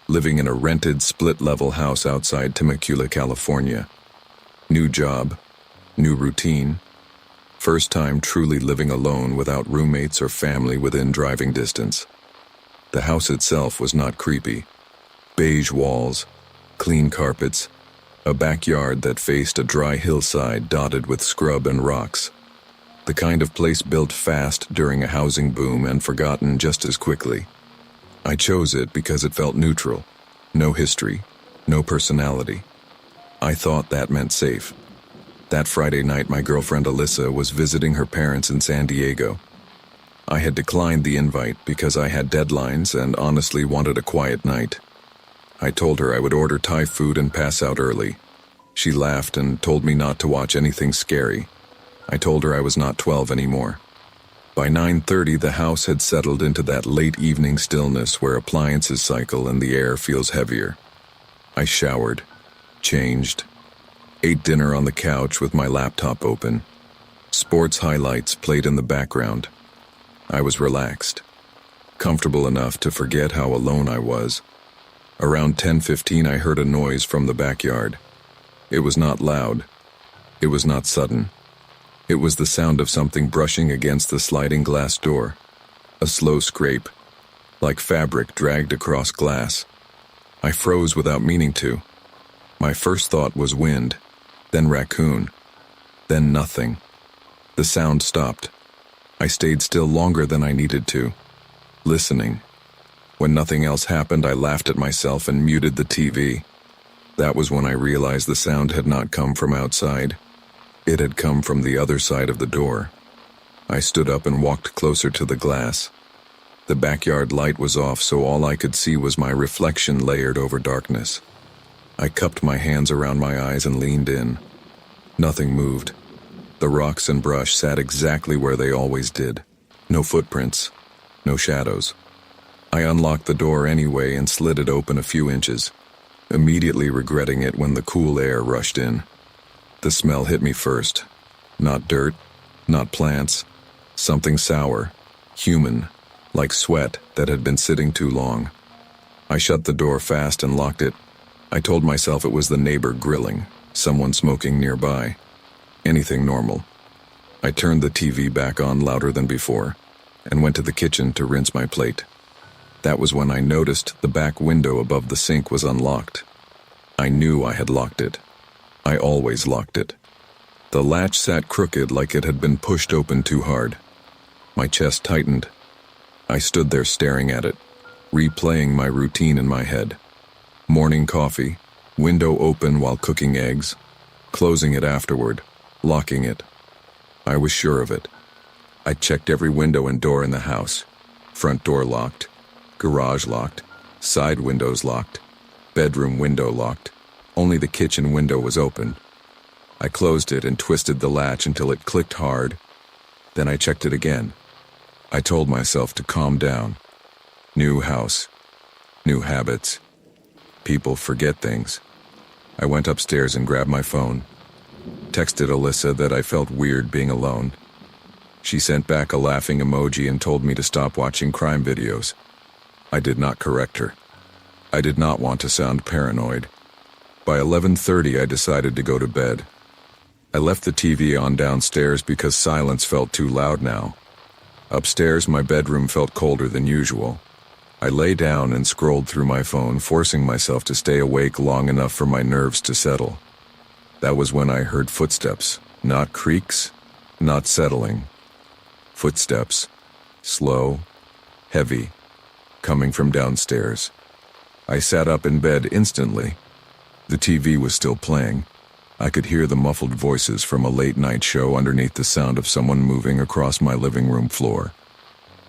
living in a rented split-level house outside Temecula, California. New job, new routine, first time truly living alone without roommates or family within driving distance. The house itself was not creepy. Beige walls, clean carpets, a backyard that faced a dry hillside dotted with scrub and rocks. The kind of place built fast during a housing boom and forgotten just as quickly. I chose it because it felt neutral. No history, no personality. I thought that meant safe. That Friday night, my girlfriend Alyssa was visiting her parents in San Diego. I had declined the invite because I had deadlines and honestly wanted a quiet night. I told her I would order Thai food and pass out early. She laughed and told me not to watch anything scary. I told her I was not 12 anymore. By 9:30, the house had settled into that late evening stillness where appliances cycle and the air feels heavier. I showered, changed, ate dinner on the couch with my laptop open. Sports highlights played in the background. I was relaxed, comfortable enough to forget how alone I was. Around 10:15, I heard a noise from the backyard. It was not loud. It was not sudden. It was the sound of something brushing against the sliding glass door. A slow scrape, like fabric dragged across glass. I froze without meaning to. My first thought was wind, then raccoon, then nothing. The sound stopped. I stayed still longer than I needed to, listening. When nothing else happened, I laughed at myself and muted the TV. That was when I realized the sound had not come from outside. It had come from the other side of the door. I stood up and walked closer to the glass. The backyard light was off, so all I could see was my reflection layered over darkness. I cupped my hands around my eyes and leaned in. Nothing moved. The rocks and brush sat exactly where they always did. No footprints, no shadows. I unlocked the door anyway and slid it open a few inches, immediately regretting it when the cool air rushed in. The smell hit me first. Not dirt, not plants, something sour, human, like sweat that had been sitting too long. I shut the door fast and locked it. I told myself it was the neighbor grilling, someone smoking nearby. Anything normal. I turned the TV back on louder than before and went to the kitchen to rinse my plate. That was when I noticed the back window above the sink was unlocked. I knew I had locked it. I always locked it. The latch sat crooked like it had been pushed open too hard. My chest tightened. I stood there staring at it, replaying my routine in my head. Morning coffee, window open while cooking eggs, closing it afterward, locking it. I was sure of it. I checked every window and door in the house. Front door locked, garage locked, side windows locked, bedroom window locked. Only the kitchen window was open. I closed it and twisted the latch until it clicked hard. Then I checked it again. I told myself to calm down. New house, new habits. People forget things. I went upstairs and grabbed my phone. Texted Alyssa that I felt weird being alone. She sent back a laughing emoji and told me to stop watching crime videos. I did not correct her. I did not want to sound paranoid. By 11:30, I decided to go to bed. I left the TV on downstairs because silence felt too loud now. Upstairs, my bedroom felt colder than usual. I lay down and scrolled through my phone, forcing myself to stay awake long enough for my nerves to settle. That was when I heard footsteps, not creaks, not settling. Footsteps, slow, heavy, coming from downstairs. I sat up in bed instantly. The TV was still playing. I could hear the muffled voices from a late-night show underneath the sound of someone moving across my living room floor.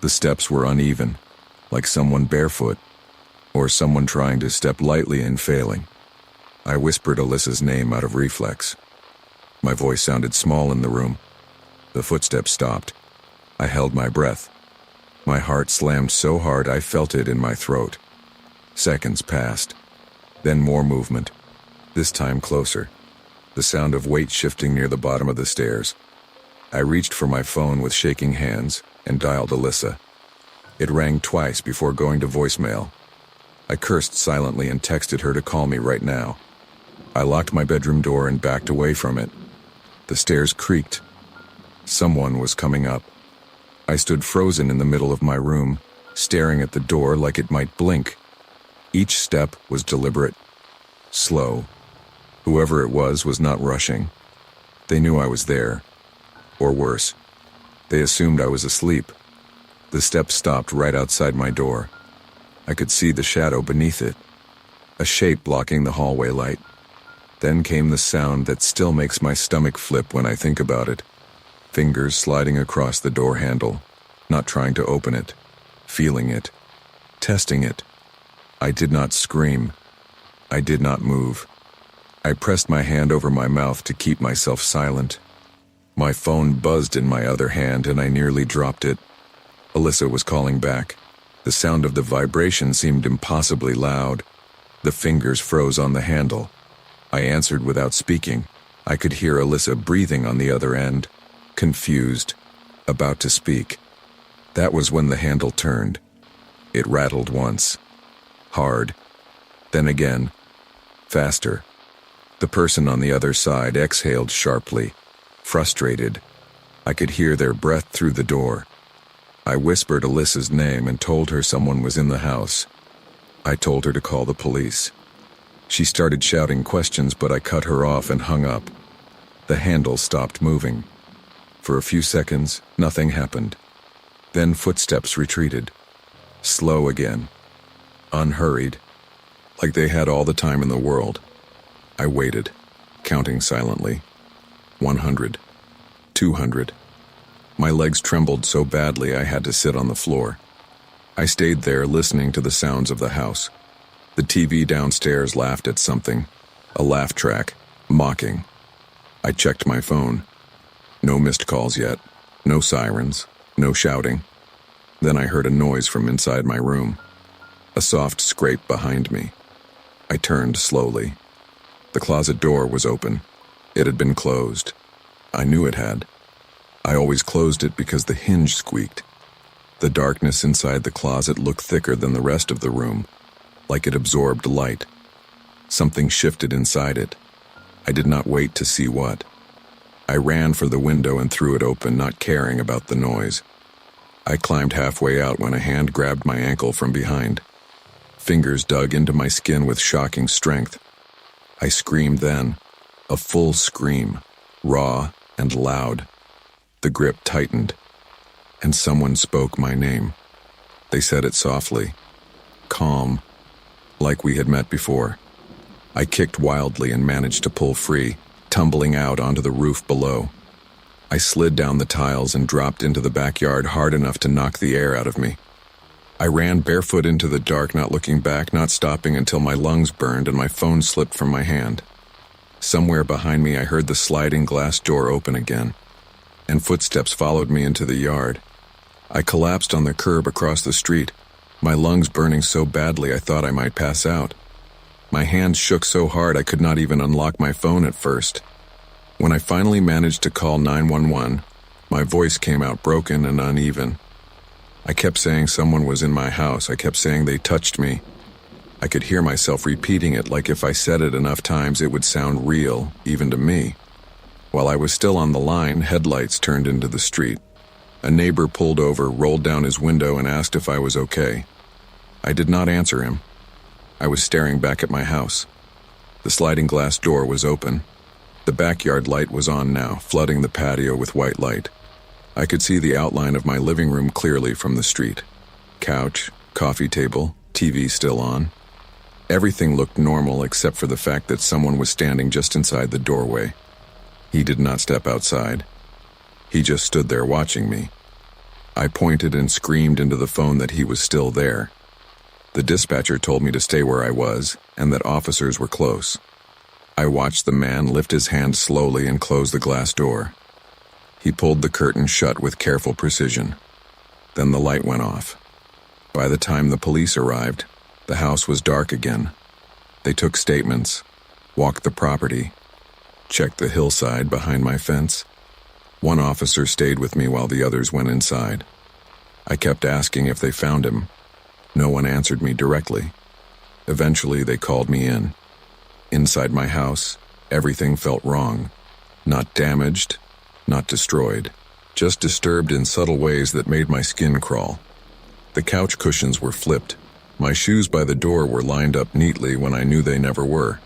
The steps were uneven, like someone barefoot, or someone trying to step lightly and failing. I whispered Alyssa's name out of reflex. My voice sounded small in the room. The footsteps stopped. I held my breath. My heart slammed so hard I felt it in my throat. Seconds passed. Then more movement. This time closer. The sound of weight shifting near the bottom of the stairs. I reached for my phone with shaking hands and dialed Alyssa. It rang twice before going to voicemail. I cursed silently and texted her to call me right now. I locked my bedroom door and backed away from it. The stairs creaked. Someone was coming up. I stood frozen in the middle of my room, staring at the door like it might blink. Each step was deliberate, slow. Whoever it was not rushing. They knew I was there. Or worse, they assumed I was asleep. The steps stopped right outside my door. I could see the shadow beneath it, a shape blocking the hallway light. Then came the sound that still makes my stomach flip when I think about it. Fingers sliding across the door handle, not trying to open it, feeling it, testing it. I did not scream. I did not move. I pressed my hand over my mouth to keep myself silent. My phone buzzed in my other hand and I nearly dropped it. Alyssa was calling back. The sound of the vibration seemed impossibly loud. The fingers froze on the handle. I answered without speaking. I could hear Alyssa breathing on the other end, confused, about to speak. That was when the handle turned. It rattled once. Hard. Then again. Faster. The person on the other side exhaled sharply, frustrated. I could hear their breath through the door. I whispered Alyssa's name and told her someone was in the house. I told her to call the police. She started shouting questions, but I cut her off and hung up. The handle stopped moving. For a few seconds, nothing happened. Then footsteps retreated. Slow again. Unhurried. Like they had all the time in the world. I waited, counting silently. 100. 200. My legs trembled so badly I had to sit on the floor. I stayed there listening to the sounds of the house. The TV downstairs laughed at something, a laugh track, mocking. I checked my phone. No missed calls yet, no sirens, no shouting. Then I heard a noise from inside my room, a soft scrape behind me. I turned slowly. The closet door was open. It had been closed. I knew it had. I always closed it because the hinge squeaked. The darkness inside the closet looked thicker than the rest of the room, like it absorbed light. Something shifted inside it. I did not wait to see what. I ran for the window and threw it open, not caring about the noise. I climbed halfway out when a hand grabbed my ankle from behind. Fingers dug into my skin with shocking strength. I screamed then, a full scream, raw and loud. The grip tightened, and someone spoke my name. They said it softly, calm, like we had met before. I kicked wildly and managed to pull free, tumbling out onto the roof below. I slid down the tiles and dropped into the backyard hard enough to knock the air out of me. I ran barefoot into the dark, not looking back, not stopping until my lungs burned and my phone slipped from my hand. Somewhere behind me I heard the sliding glass door open again, and footsteps followed me into the yard. I collapsed on the curb across the street, my lungs burning so badly I thought I might pass out. My hands shook so hard I could not even unlock my phone at first. When I finally managed to call 911, my voice came out broken and uneven. I kept saying someone was in my house. I kept saying they touched me. I could hear myself repeating it like if I said it enough times it would sound real, even to me. While I was still on the line, headlights turned into the street. A neighbor pulled over, rolled down his window, and asked if I was okay. I did not answer him. I was staring back at my house. The sliding glass door was open. The backyard light was on now, flooding the patio with white light. I could see the outline of my living room clearly from the street. Couch, coffee table, TV still on. Everything looked normal except for the fact that someone was standing just inside the doorway. He did not step outside. He just stood there watching me. I pointed and screamed into the phone that he was still there. The dispatcher told me to stay where I was and that officers were close. I watched the man lift his hand slowly and close the glass door. He pulled the curtain shut with careful precision. Then the light went off. By the time the police arrived, the house was dark again. They took statements, walked the property, checked the hillside behind my fence. One officer stayed with me while the others went inside. I kept asking if they found him. No one answered me directly. Eventually, they called me in. Inside my house, everything felt wrong. Not damaged, not destroyed, just disturbed in subtle ways that made my skin crawl. The couch cushions were flipped. My shoes by the door were lined up neatly when I knew they never were.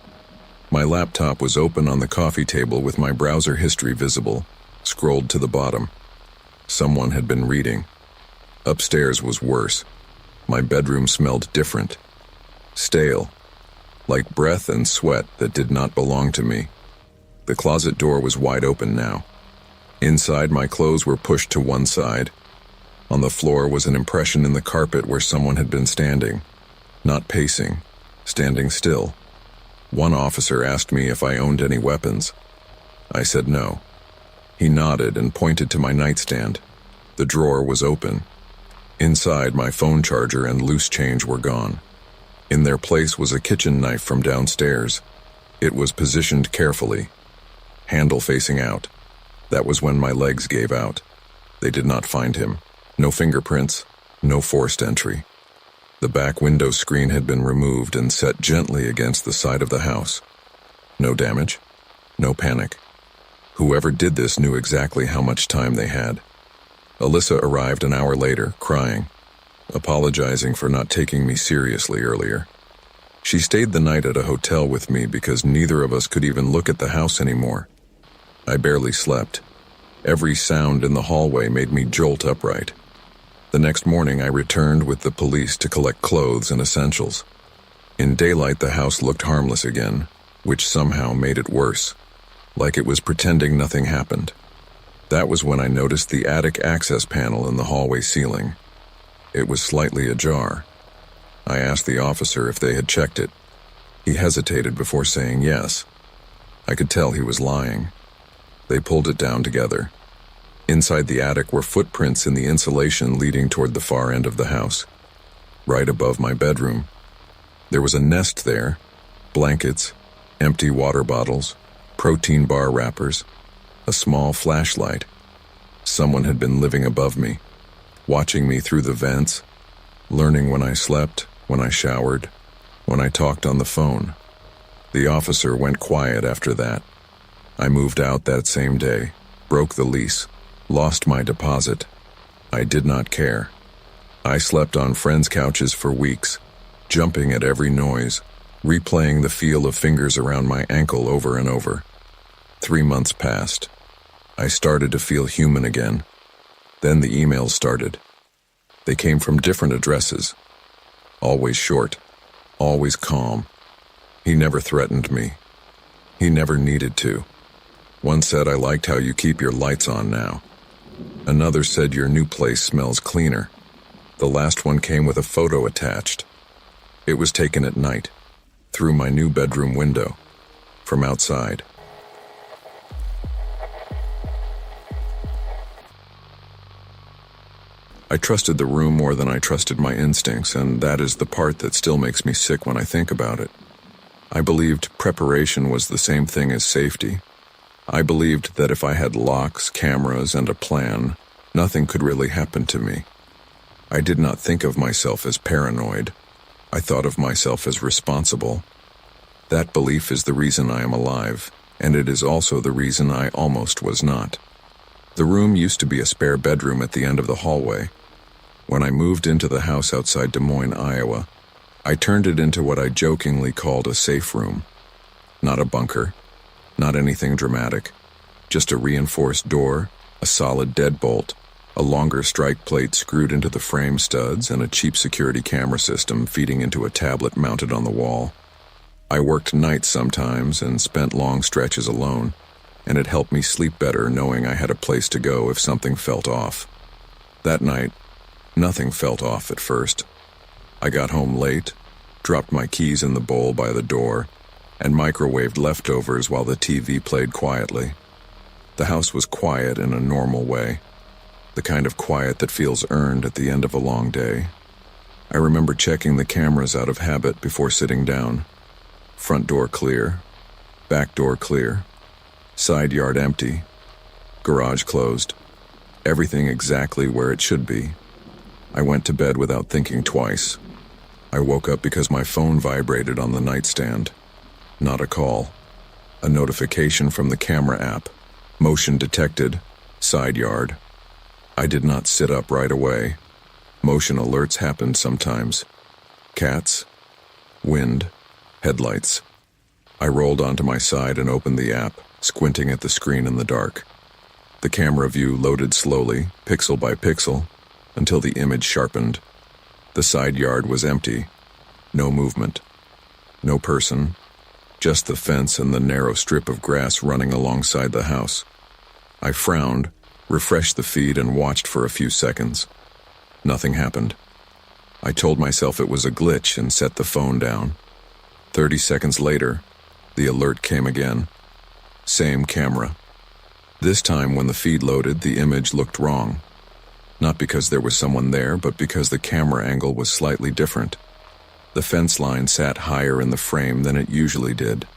My laptop was open on the coffee table with my browser history visible, scrolled to the bottom. Someone had been reading. Upstairs was worse. My bedroom smelled different. Stale. Like breath and sweat that did not belong to me. The closet door was wide open now. Inside, my clothes were pushed to one side. On the floor was an impression in the carpet where someone had been standing. Not pacing, standing still. One officer asked me if I owned any weapons. I said no. He nodded and pointed to my nightstand. The drawer was open. Inside, my phone charger and loose change were gone. In their place was a kitchen knife from downstairs. It was positioned carefully, handle facing out. That was when my legs gave out. They did not find him. No fingerprints, no forced entry. The back window screen had been removed and set gently against the side of the house. No damage, no panic. Whoever did this knew exactly how much time they had. Alyssa arrived an hour later, crying, apologizing for not taking me seriously earlier. She stayed the night at a hotel with me because neither of us could even look at the house anymore. I barely slept. Every sound in the hallway made me jolt upright. The next morning I returned with the police to collect clothes and essentials. In daylight the house looked harmless again, which somehow made it worse, like it was pretending nothing happened. That was when I noticed the attic access panel in the hallway ceiling. It was slightly ajar. I asked the officer if they had checked it. He hesitated before saying yes. I could tell he was lying. They pulled it down together. Inside the attic were footprints in the insulation leading toward the far end of the house, right above my bedroom. There was a nest there, blankets, empty water bottles, protein bar wrappers, a small flashlight. Someone had been living above me, watching me through the vents, learning when I slept, when I showered, when I talked on the phone. The officer went quiet after that. I moved out that same day, broke the lease, lost my deposit. I did not care. I slept on friends' couches for weeks, jumping at every noise, replaying the feel of fingers around my ankle over and over. 3 months passed. I started to feel human again. Then the emails started. They came from different addresses. Always short, always calm. He never threatened me. He never needed to. One said, "I liked how you keep your lights on now." Another said, "Your new place smells cleaner." The last one came with a photo attached. It was taken at night, through my new bedroom window, from outside. I trusted the room more than I trusted my instincts, and that is the part that still makes me sick when I think about it. I believed preparation was the same thing as safety. I believed that if I had locks, cameras, and a plan, nothing could really happen to me. I did not think of myself as paranoid. I thought of myself as responsible. That belief is the reason I am alive, and it is also the reason I almost was not. The room used to be a spare bedroom at the end of the hallway. When I moved into the house outside Des Moines, Iowa, I turned it into what I jokingly called a safe room. Not a bunker, not anything dramatic, just a reinforced door, a solid deadbolt, a longer strike plate screwed into the frame studs, and a cheap security camera system feeding into a tablet mounted on the wall. I worked nights sometimes and spent long stretches alone, and it helped me sleep better knowing I had a place to go if something felt off. That night, nothing felt off at first. I got home late, dropped my keys in the bowl by the door, and microwaved leftovers while the TV played quietly. The house was quiet in a normal way, the kind of quiet that feels earned at the end of a long day. I remember checking the cameras out of habit before sitting down. Front door clear, back door clear, side yard empty. Garage closed. Everything exactly where it should be. I went to bed without thinking twice. I woke up because my phone vibrated on the nightstand. Not a call. A notification from the camera app. Motion detected. Side yard. I did not sit up right away. Motion alerts happened sometimes. Cats. Wind. Headlights. I rolled onto my side and opened the app, squinting at the screen in the dark. The camera view loaded slowly, pixel by pixel, until the image sharpened. The side yard was empty. No movement. No person. Just the fence and the narrow strip of grass running alongside the house. I frowned, refreshed the feed, and watched for a few seconds. Nothing happened. I told myself it was a glitch and set the phone down. 30 seconds later, the alert came again. Same camera. This time when the feed loaded, the image looked wrong. Not because there was someone there, but because the camera angle was slightly different. The fence line sat higher in the frame than it usually did.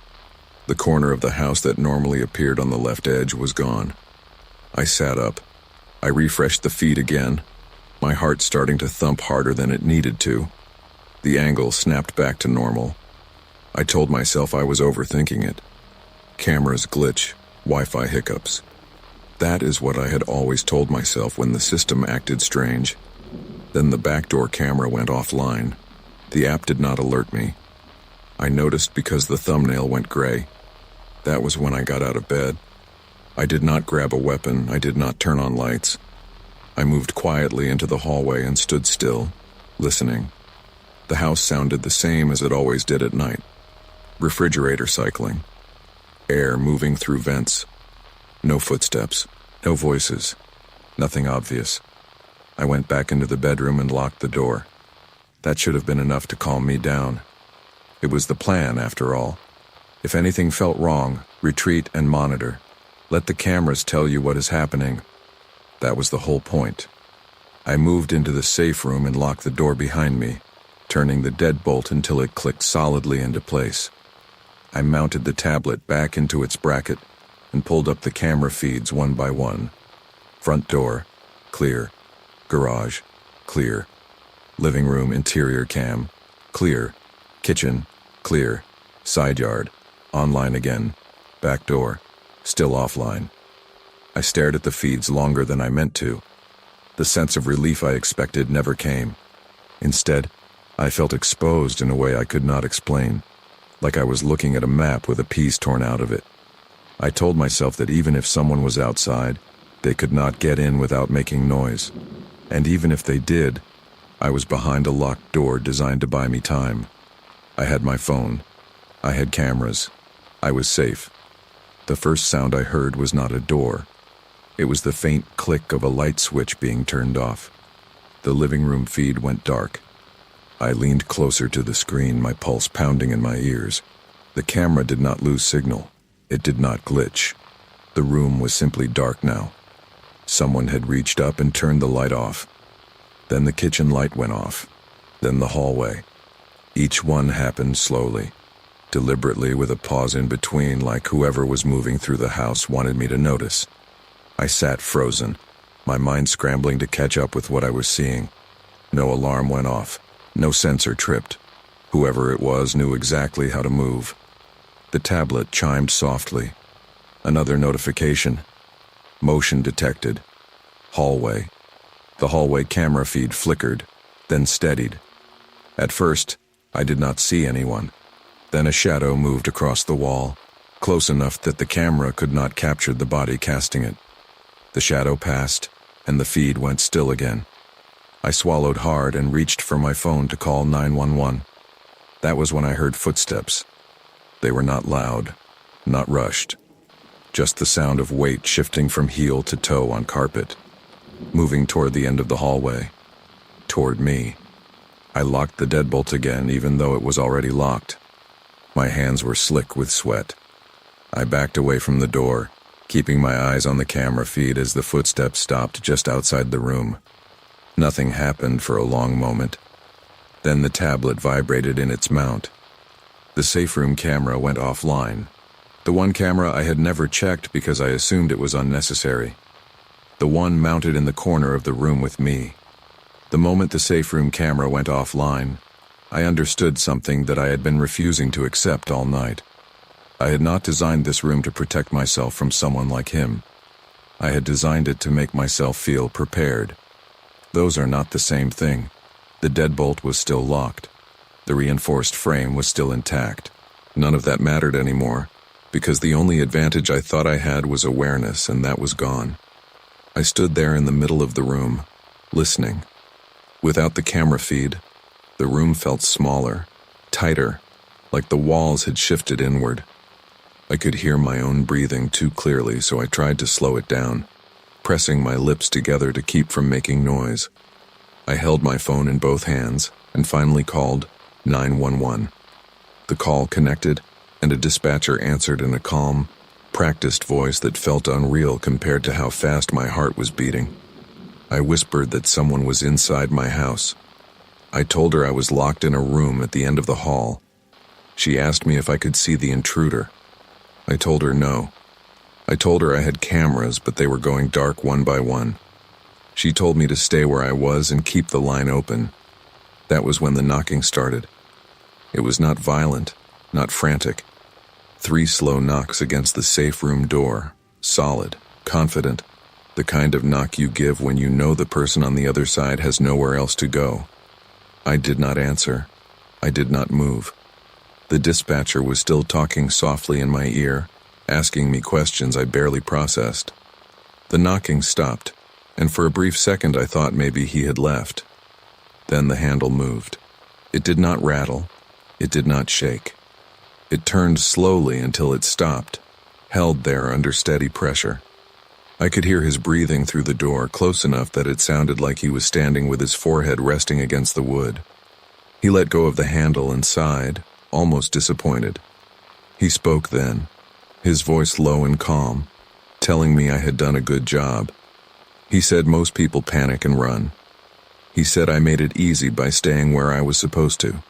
The corner of the house that normally appeared on the left edge was gone. I sat up. I refreshed the feed again, my heart starting to thump harder than it needed to. The angle snapped back to normal. I told myself I was overthinking it. Cameras glitch, Wi-Fi hiccups. That is what I had always told myself when the system acted strange. Then the backdoor camera went offline. The app did not alert me. I noticed because the thumbnail went gray. That was when I got out of bed. I did not grab a weapon. I did not turn on lights. I moved quietly into the hallway and stood still, listening. The house sounded the same as it always did at night. Refrigerator cycling. Air moving through vents. No footsteps. No voices. Nothing obvious. I went back into the bedroom and locked the door. That should have been enough to calm me down. It was the plan, after all. If anything felt wrong, retreat and monitor. Let the cameras tell you what is happening. That was the whole point. I moved into the safe room and locked the door behind me, turning the deadbolt until it clicked solidly into place. I mounted the tablet back into its bracket and pulled up the camera feeds one by one. Front door, clear. Garage, clear. Living room interior cam, clear. Kitchen, clear. Side yard, online again. Back door, still offline. I stared at the feeds longer than I meant to. The sense of relief I expected never came. Instead, I felt exposed in a way I could not explain, like I was looking at a map with a piece torn out of it. I told myself that even if someone was outside, they could not get in without making noise. And even if they did, I was behind a locked door designed to buy me time. I had my phone. I had cameras. I was safe. The first sound I heard was not a door. It was the faint click of a light switch being turned off. The living room feed went dark. I leaned closer to the screen, my pulse pounding in my ears. The camera did not lose signal. It did not glitch. The room was simply dark now. Someone had reached up and turned the light off. Then the kitchen light went off. Then the hallway. Each one happened slowly, deliberately, with a pause in between, like whoever was moving through the house wanted me to notice. I sat frozen, my mind scrambling to catch up with what I was seeing. No alarm went off. No sensor tripped. Whoever it was knew exactly how to move. The tablet chimed softly. Another notification. Motion detected. Hallway. The hallway camera feed flickered, then steadied. At first, I did not see anyone. Then a shadow moved across the wall, close enough that the camera could not capture the body casting it. The shadow passed, and the feed went still again. I swallowed hard and reached for my phone to call 911. That was when I heard footsteps. They were not loud, not rushed. Just the sound of weight shifting from heel to toe on carpet, moving toward the end of the hallway, toward me. I locked the deadbolt again, even though it was already locked. My hands were slick with sweat. I backed away from the door, keeping my eyes on the camera feed as the footsteps stopped just outside the room. Nothing happened for a long moment. Then the tablet vibrated in its mount. The safe room camera went offline. The one camera I had never checked because I assumed it was unnecessary. The one mounted in the corner of the room with me. The moment the safe room camera went offline, I understood something that I had been refusing to accept all night. I had not designed this room to protect myself from someone like him. I had designed it to make myself feel prepared. Those are not the same thing. The deadbolt was still locked. The reinforced frame was still intact. None of that mattered anymore, because the only advantage I thought I had was awareness, and that was gone. I stood there in the middle of the room, listening. Without the camera feed, the room felt smaller, tighter, like the walls had shifted inward. I could hear my own breathing too clearly, so I tried to slow it down, pressing my lips together to keep from making noise. I held my phone in both hands and finally called 911. The call connected, and a dispatcher answered in a calm, practiced voice that felt unreal compared to how fast my heart was beating. I whispered that someone was inside my house. I told her I was locked in a room at the end of the hall. She asked me if I could see the intruder. I told her no. I told her I had cameras, but they were going dark one by one. She told me to stay where I was and keep the line open. That was when the knocking started. It was not violent, not frantic. 3 slow knocks against the safe room door, solid, confident, the kind of knock you give when you know the person on the other side has nowhere else to go. I did not answer. I did not move. The dispatcher was still talking softly in my ear, asking me questions I barely processed. The knocking stopped, and for a brief second I thought maybe he had left. Then the handle moved. It did not rattle. It did not shake. It turned slowly until it stopped, held there under steady pressure. I could hear his breathing through the door, close enough that it sounded like he was standing with his forehead resting against the wood. He let go of the handle and sighed, almost disappointed. He spoke then, his voice low and calm, telling me I had done a good job. He said most people panic and run. He said I made it easy by staying where I was supposed to.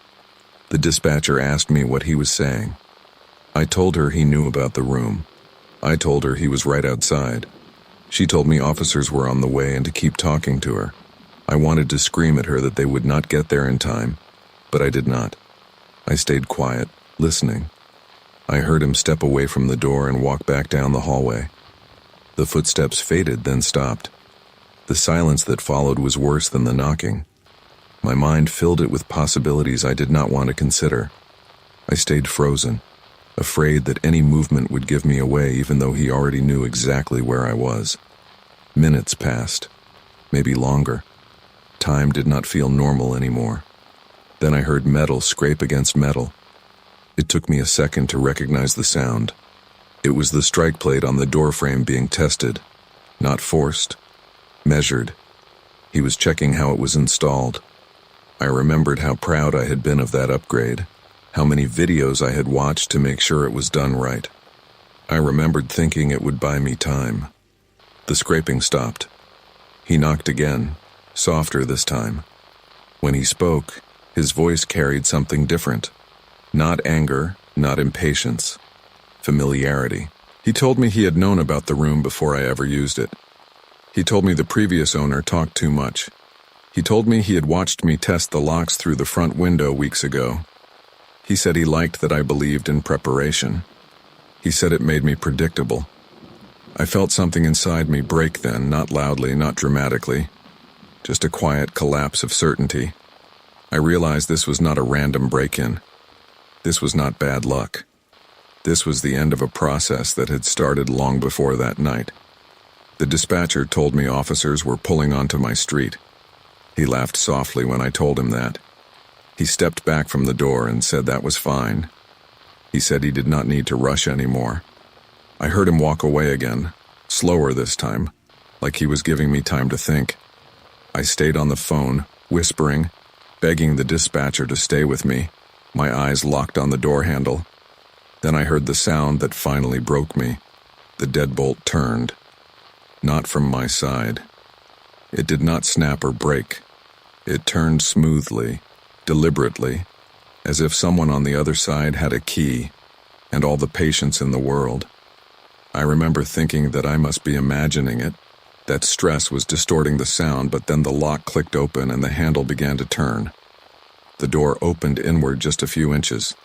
The dispatcher asked me what he was saying. I told her he knew about the room. I told her he was right outside. She told me officers were on the way and to keep talking to her. I wanted to scream at her that they would not get there in time, but I did not. I stayed quiet, listening. I heard him step away from the door and walk back down the hallway. The footsteps faded, then stopped. The silence that followed was worse than the knocking. My mind filled it with possibilities I did not want to consider. I stayed frozen, afraid that any movement would give me away even though he already knew exactly where I was. Minutes passed, maybe longer. Time did not feel normal anymore. Then I heard metal scrape against metal. It took me a second to recognize the sound. It was the strike plate on the doorframe being tested, not forced, measured. He was checking how it was installed. I remembered how proud I had been of that upgrade, how many videos I had watched to make sure it was done right. I remembered thinking it would buy me time. The scraping stopped. He knocked again, softer this time. When he spoke, his voice carried something different. Not anger, not impatience. Familiarity. He told me he had known about the room before I ever used it. He told me the previous owner talked too much. He told me he had watched me test the locks through the front window weeks ago. He said he liked that I believed in preparation. He said it made me predictable. I felt something inside me break then, not loudly, not dramatically. Just a quiet collapse of certainty. I realized this was not a random break-in. This was not bad luck. This was the end of a process that had started long before that night. The dispatcher told me officers were pulling onto my street. He laughed softly when I told him that. He stepped back from the door and said that was fine. He said he did not need to rush anymore. I heard him walk away again, slower this time, like he was giving me time to think. I stayed on the phone, whispering, begging the dispatcher to stay with me, my eyes locked on the door handle. Then I heard the sound that finally broke me. The deadbolt turned. Not from my side. It did not snap or break. It turned smoothly, deliberately, as if someone on the other side had a key. and all the patience in the world. I remember thinking that I must be imagining it, that stress was distorting the sound, but then the lock clicked open and the handle began to turn. The door opened inward just a few inches.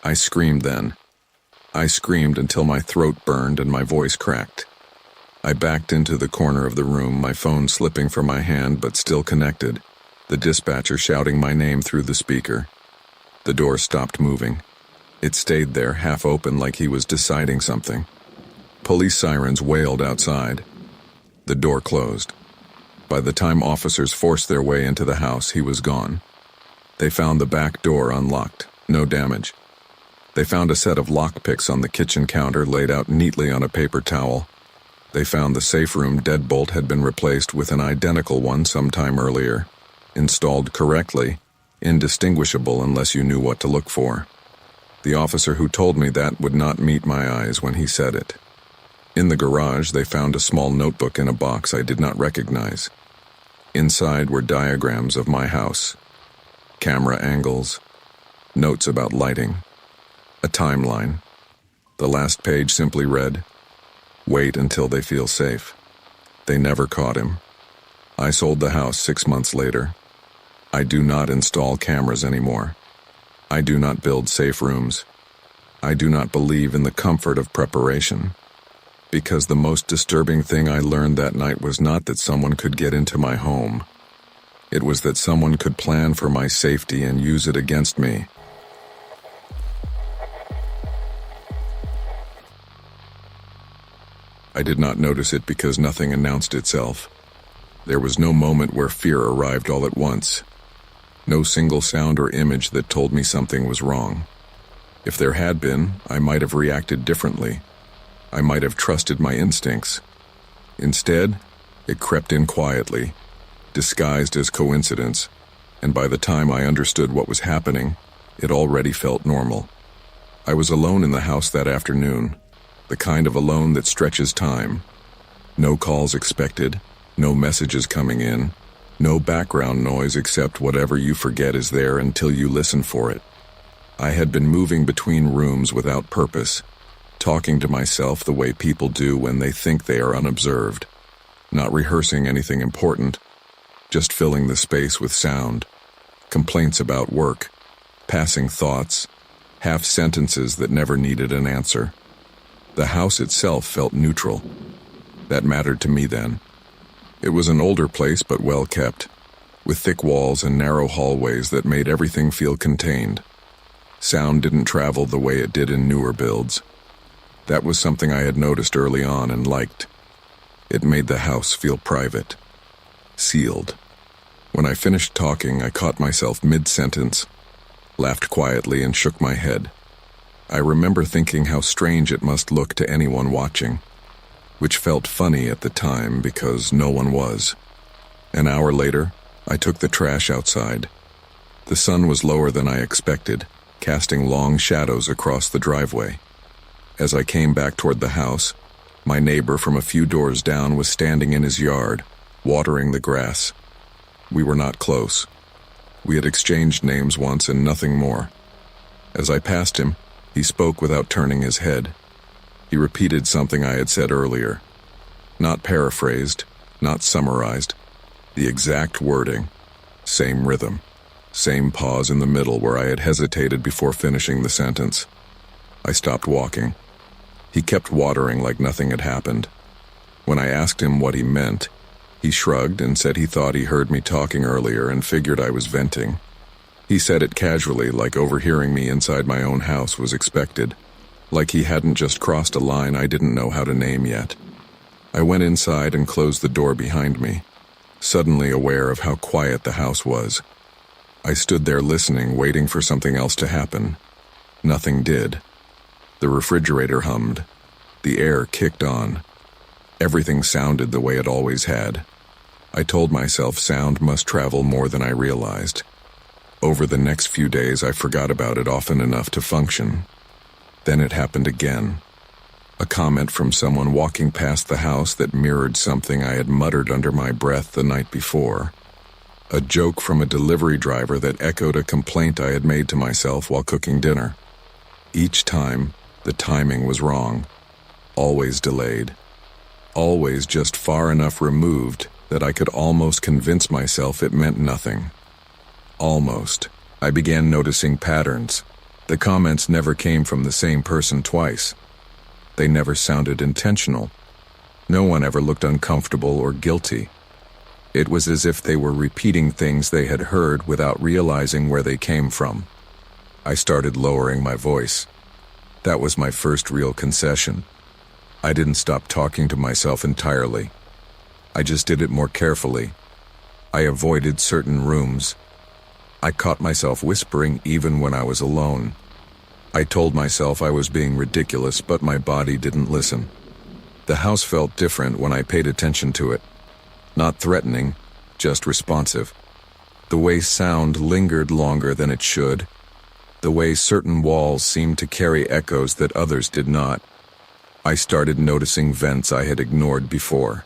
I screamed then. I screamed until my throat burned and my voice cracked. I backed into the corner of the room, my phone slipping from my hand but still connected, the dispatcher shouting my name through the speaker. The door stopped moving. It stayed there, half open, like he was deciding something. Police sirens wailed outside. The door closed. By the time officers forced their way into the house, he was gone. They found the back door unlocked, no damage. They found a set of lockpicks on the kitchen counter laid out neatly on a paper towel. They found the safe room deadbolt had been replaced with an identical one sometime earlier, installed correctly, indistinguishable unless you knew what to look for. The officer who told me that would not meet my eyes when he said it. In the garage, they found a small notebook in a box I did not recognize. Inside were diagrams of my house, camera angles, notes about lighting, a timeline. The last page simply read, "Wait until they feel safe." They never caught him. I sold the house 6 months later. I do not install cameras anymore. I do not build safe rooms. I do not believe in the comfort of preparation. Because the most disturbing thing I learned that night was not that someone could get into my home. It was that someone could plan for my safety and use it against me. I did not notice it because nothing announced itself. There was no moment where fear arrived all at once. No single sound or image that told me something was wrong. If there had been, I might have reacted differently. I might have trusted my instincts. Instead, it crept in quietly, disguised as coincidence, and by the time I understood what was happening, it already felt normal. I was alone in the house that afternoon, the kind of alone that stretches time. No calls expected, no messages coming in, no background noise except whatever you forget is there until you listen for it. I had been moving between rooms without purpose, talking to myself the way people do when they think they are unobserved, not rehearsing anything important, just filling the space with sound, complaints about work, passing thoughts, half sentences that never needed an answer. The house itself felt neutral. That mattered to me then. It was an older place but well kept, with thick walls and narrow hallways that made everything feel contained. Sound didn't travel the way it did in newer builds. That was something I had noticed early on and liked. It made the house feel private, sealed. When I finished talking, I caught myself mid-sentence, laughed quietly and shook my head. I remember thinking how strange it must look to anyone watching, which felt funny at the time because no one was. An hour later, I took the trash outside. The sun was lower than I expected, casting long shadows across the driveway. As I came back toward the house, my neighbor from a few doors down was standing in his yard, watering the grass. We were not close. We had exchanged names once and nothing more. As I passed him, he spoke without turning his head. He repeated something I had said earlier. Not paraphrased, not summarized. The exact wording. Same rhythm. Same pause in the middle where I had hesitated before finishing the sentence. I stopped walking. He kept watering like nothing had happened. When I asked him what he meant, he shrugged and said he thought he heard me talking earlier and figured I was venting. He said it casually, like overhearing me inside my own house was expected, like he hadn't just crossed a line I didn't know how to name yet. I went inside and closed the door behind me, suddenly aware of how quiet the house was. I stood there listening, waiting for something else to happen. Nothing did. The refrigerator hummed. The air kicked on. Everything sounded the way it always had. I told myself sound must travel more than I realized. Over the next few days, I forgot about it often enough to function. Then it happened again. A comment from someone walking past the house that mirrored something I had muttered under my breath the night before. A joke from a delivery driver that echoed a complaint I had made to myself while cooking dinner. Each time, The timing was wrong, always delayed, always just far enough removed that I could almost convince myself it meant nothing. Almost. I began noticing patterns. The comments never came from the same person twice. They never sounded intentional. No one ever looked uncomfortable or guilty. It was as if they were repeating things they had heard without realizing where they came from. I started lowering my voice. That was my first real concession. I didn't stop talking to myself entirely. I just did it more carefully. I avoided certain rooms. I caught myself whispering even when I was alone. I told myself I was being ridiculous, but my body didn't listen. The house felt different when I paid attention to it. Not threatening, just responsive. The way sound lingered longer than it should. The way certain walls seemed to carry echoes that others did not. I started noticing vents I had ignored before.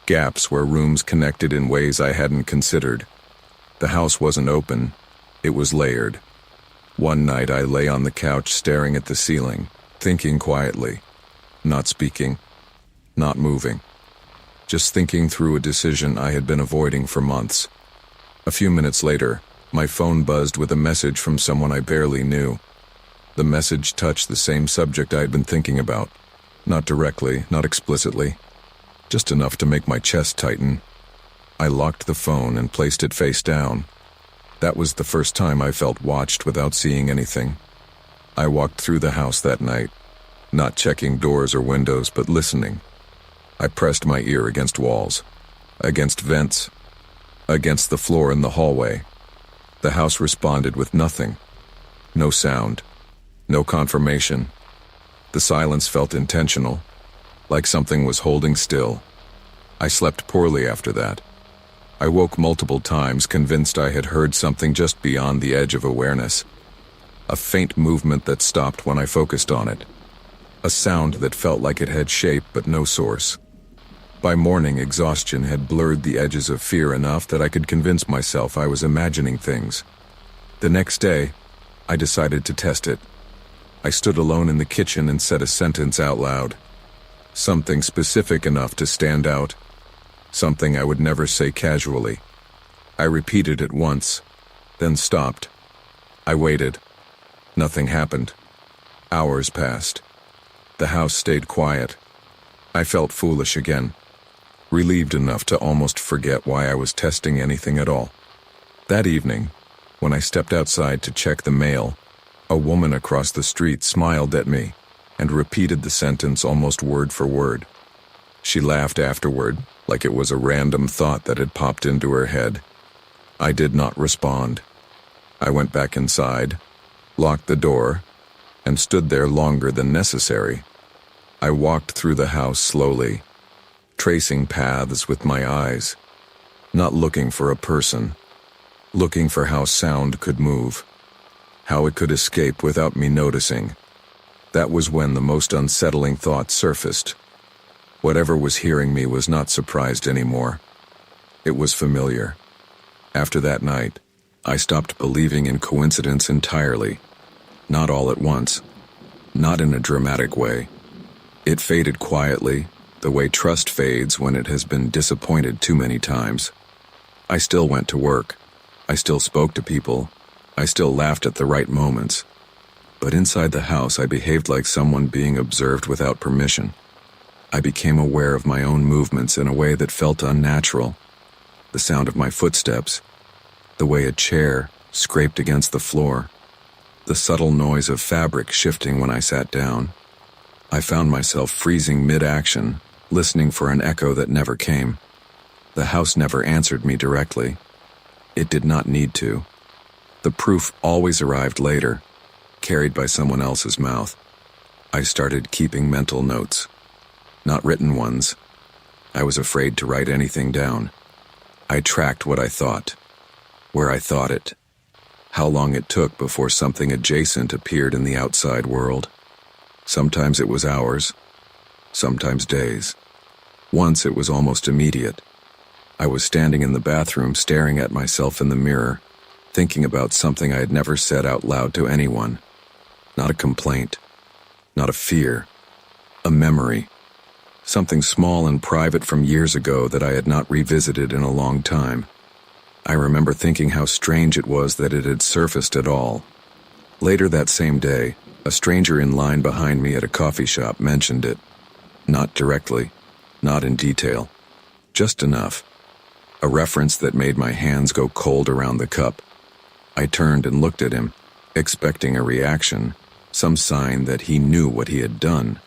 Gaps where rooms connected in ways I hadn't considered. The house wasn't open, it was layered. One night I lay on the couch staring at the ceiling, thinking quietly, not speaking, not moving. Just thinking through a decision I had been avoiding for months. A few minutes later, my phone buzzed with a message from someone I barely knew. The message touched the same subject I had been thinking about. Not directly, not explicitly. Just enough to make my chest tighten. I locked the phone and placed it face down. That was the first time I felt watched without seeing anything. I walked through the house that night, not checking doors or windows, but listening. I pressed my ear against walls, against vents, against the floor in the hallway. The house responded with nothing. No sound, no confirmation. The silence felt intentional, like something was holding still. I slept poorly after that. I woke multiple times, convinced I had heard something just beyond the edge of awareness. A faint movement that stopped when I focused on it. A sound that felt like it had shape but no source. By morning, exhaustion had blurred the edges of fear enough that I could convince myself I was imagining things. The next day, I decided to test it. I stood alone in the kitchen and said a sentence out loud. Something specific enough to stand out. Something I would never say casually. I repeated it once, then stopped. I waited. Nothing happened. Hours passed. The house stayed quiet. I felt foolish again, relieved enough to almost forget why I was testing anything at all. That evening, when I stepped outside to check the mail, a woman across the street smiled at me and repeated the sentence almost word for word. She laughed afterward, like it was a random thought that had popped into her head. I did not respond. I went back inside, locked the door, and stood there longer than necessary. I walked through the house slowly, tracing paths with my eyes, not looking for a person, looking for how sound could move, how it could escape without me noticing. That was when the most unsettling thought surfaced. Whatever was hearing me was not surprised anymore. It was familiar. After that night, I stopped believing in coincidence entirely. Not all at once. Not in a dramatic way. It faded quietly, the way trust fades when it has been disappointed too many times. I still went to work. I still spoke to people. I still laughed at the right moments. But inside the house, I behaved like someone being observed without permission. I became aware of my own movements in a way that felt unnatural. The sound of my footsteps, the way a chair scraped against the floor, the subtle noise of fabric shifting when I sat down. I found myself freezing mid-action, listening for an echo that never came. The house never answered me directly. It did not need to. The proof always arrived later, carried by someone else's mouth. I started keeping mental notes. Not written ones. I was afraid to write anything down. I tracked what I thought, where I thought it, how long it took before something adjacent appeared in the outside world. Sometimes it was hours, sometimes days. Once it was almost immediate. I was standing in the bathroom staring at myself in the mirror, thinking about something I had never said out loud to anyone. Not a complaint, Not a fear. A memory. Something small and private from years ago that I had not revisited in a long time. I remember thinking how strange it was that it had surfaced at all. Later that same day, a stranger in line behind me at a coffee shop mentioned it. Not directly, not in detail, just enough. A reference that made my hands go cold around the cup. I turned and looked at him, expecting a reaction, some sign that he knew what he had done.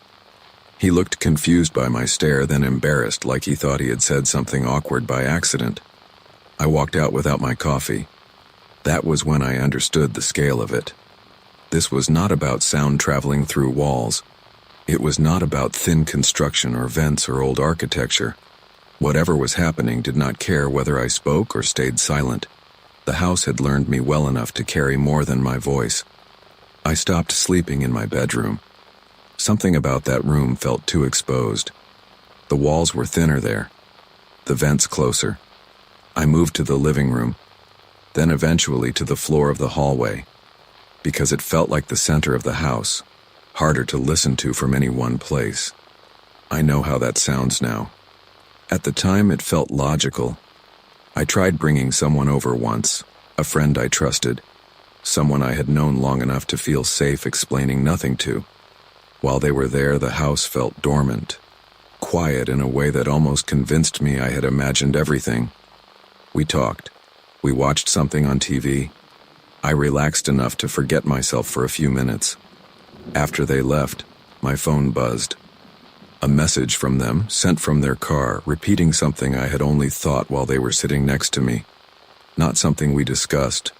He looked confused by my stare, then embarrassed, like he thought he had said something awkward by accident. I walked out without my coffee. That was when I understood the scale of it. This was not about sound traveling through walls. It was not about thin construction or vents or old architecture. Whatever was happening did not care whether I spoke or stayed silent. The house had learned me well enough to carry more than my voice. I stopped sleeping in my bedroom. Something about that room felt too exposed. The walls were thinner there, the vents closer. I moved to the living room, then eventually to the floor of the hallway, because it felt like the center of the house, harder to listen to from any one place. I know how that sounds now. At the time, it felt logical. I tried bringing someone over once, a friend I trusted, someone I had known long enough to feel safe explaining nothing to. While they were there, the house felt dormant, quiet in a way that almost convinced me I had imagined everything. We talked. We watched something on TV. I relaxed enough to forget myself for a few minutes. After they left, my phone buzzed. A message from them, sent from their car, repeating something I had only thought while they were sitting next to me. Not something we discussed,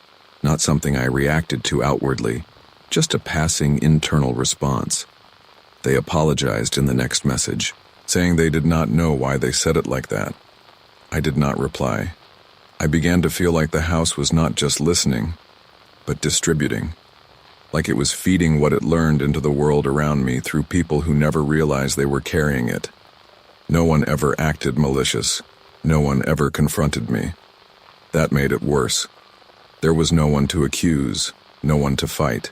not something I reacted to outwardly, just a passing internal response. They apologized in the next message, saying they did not know why they said it like that. I did not reply. I began to feel like the house was not just listening, but distributing. Like it was feeding what it learned into the world around me through people who never realized they were carrying it. No one ever acted malicious. No one ever confronted me. That made it worse. There was no one to accuse, no one to fight.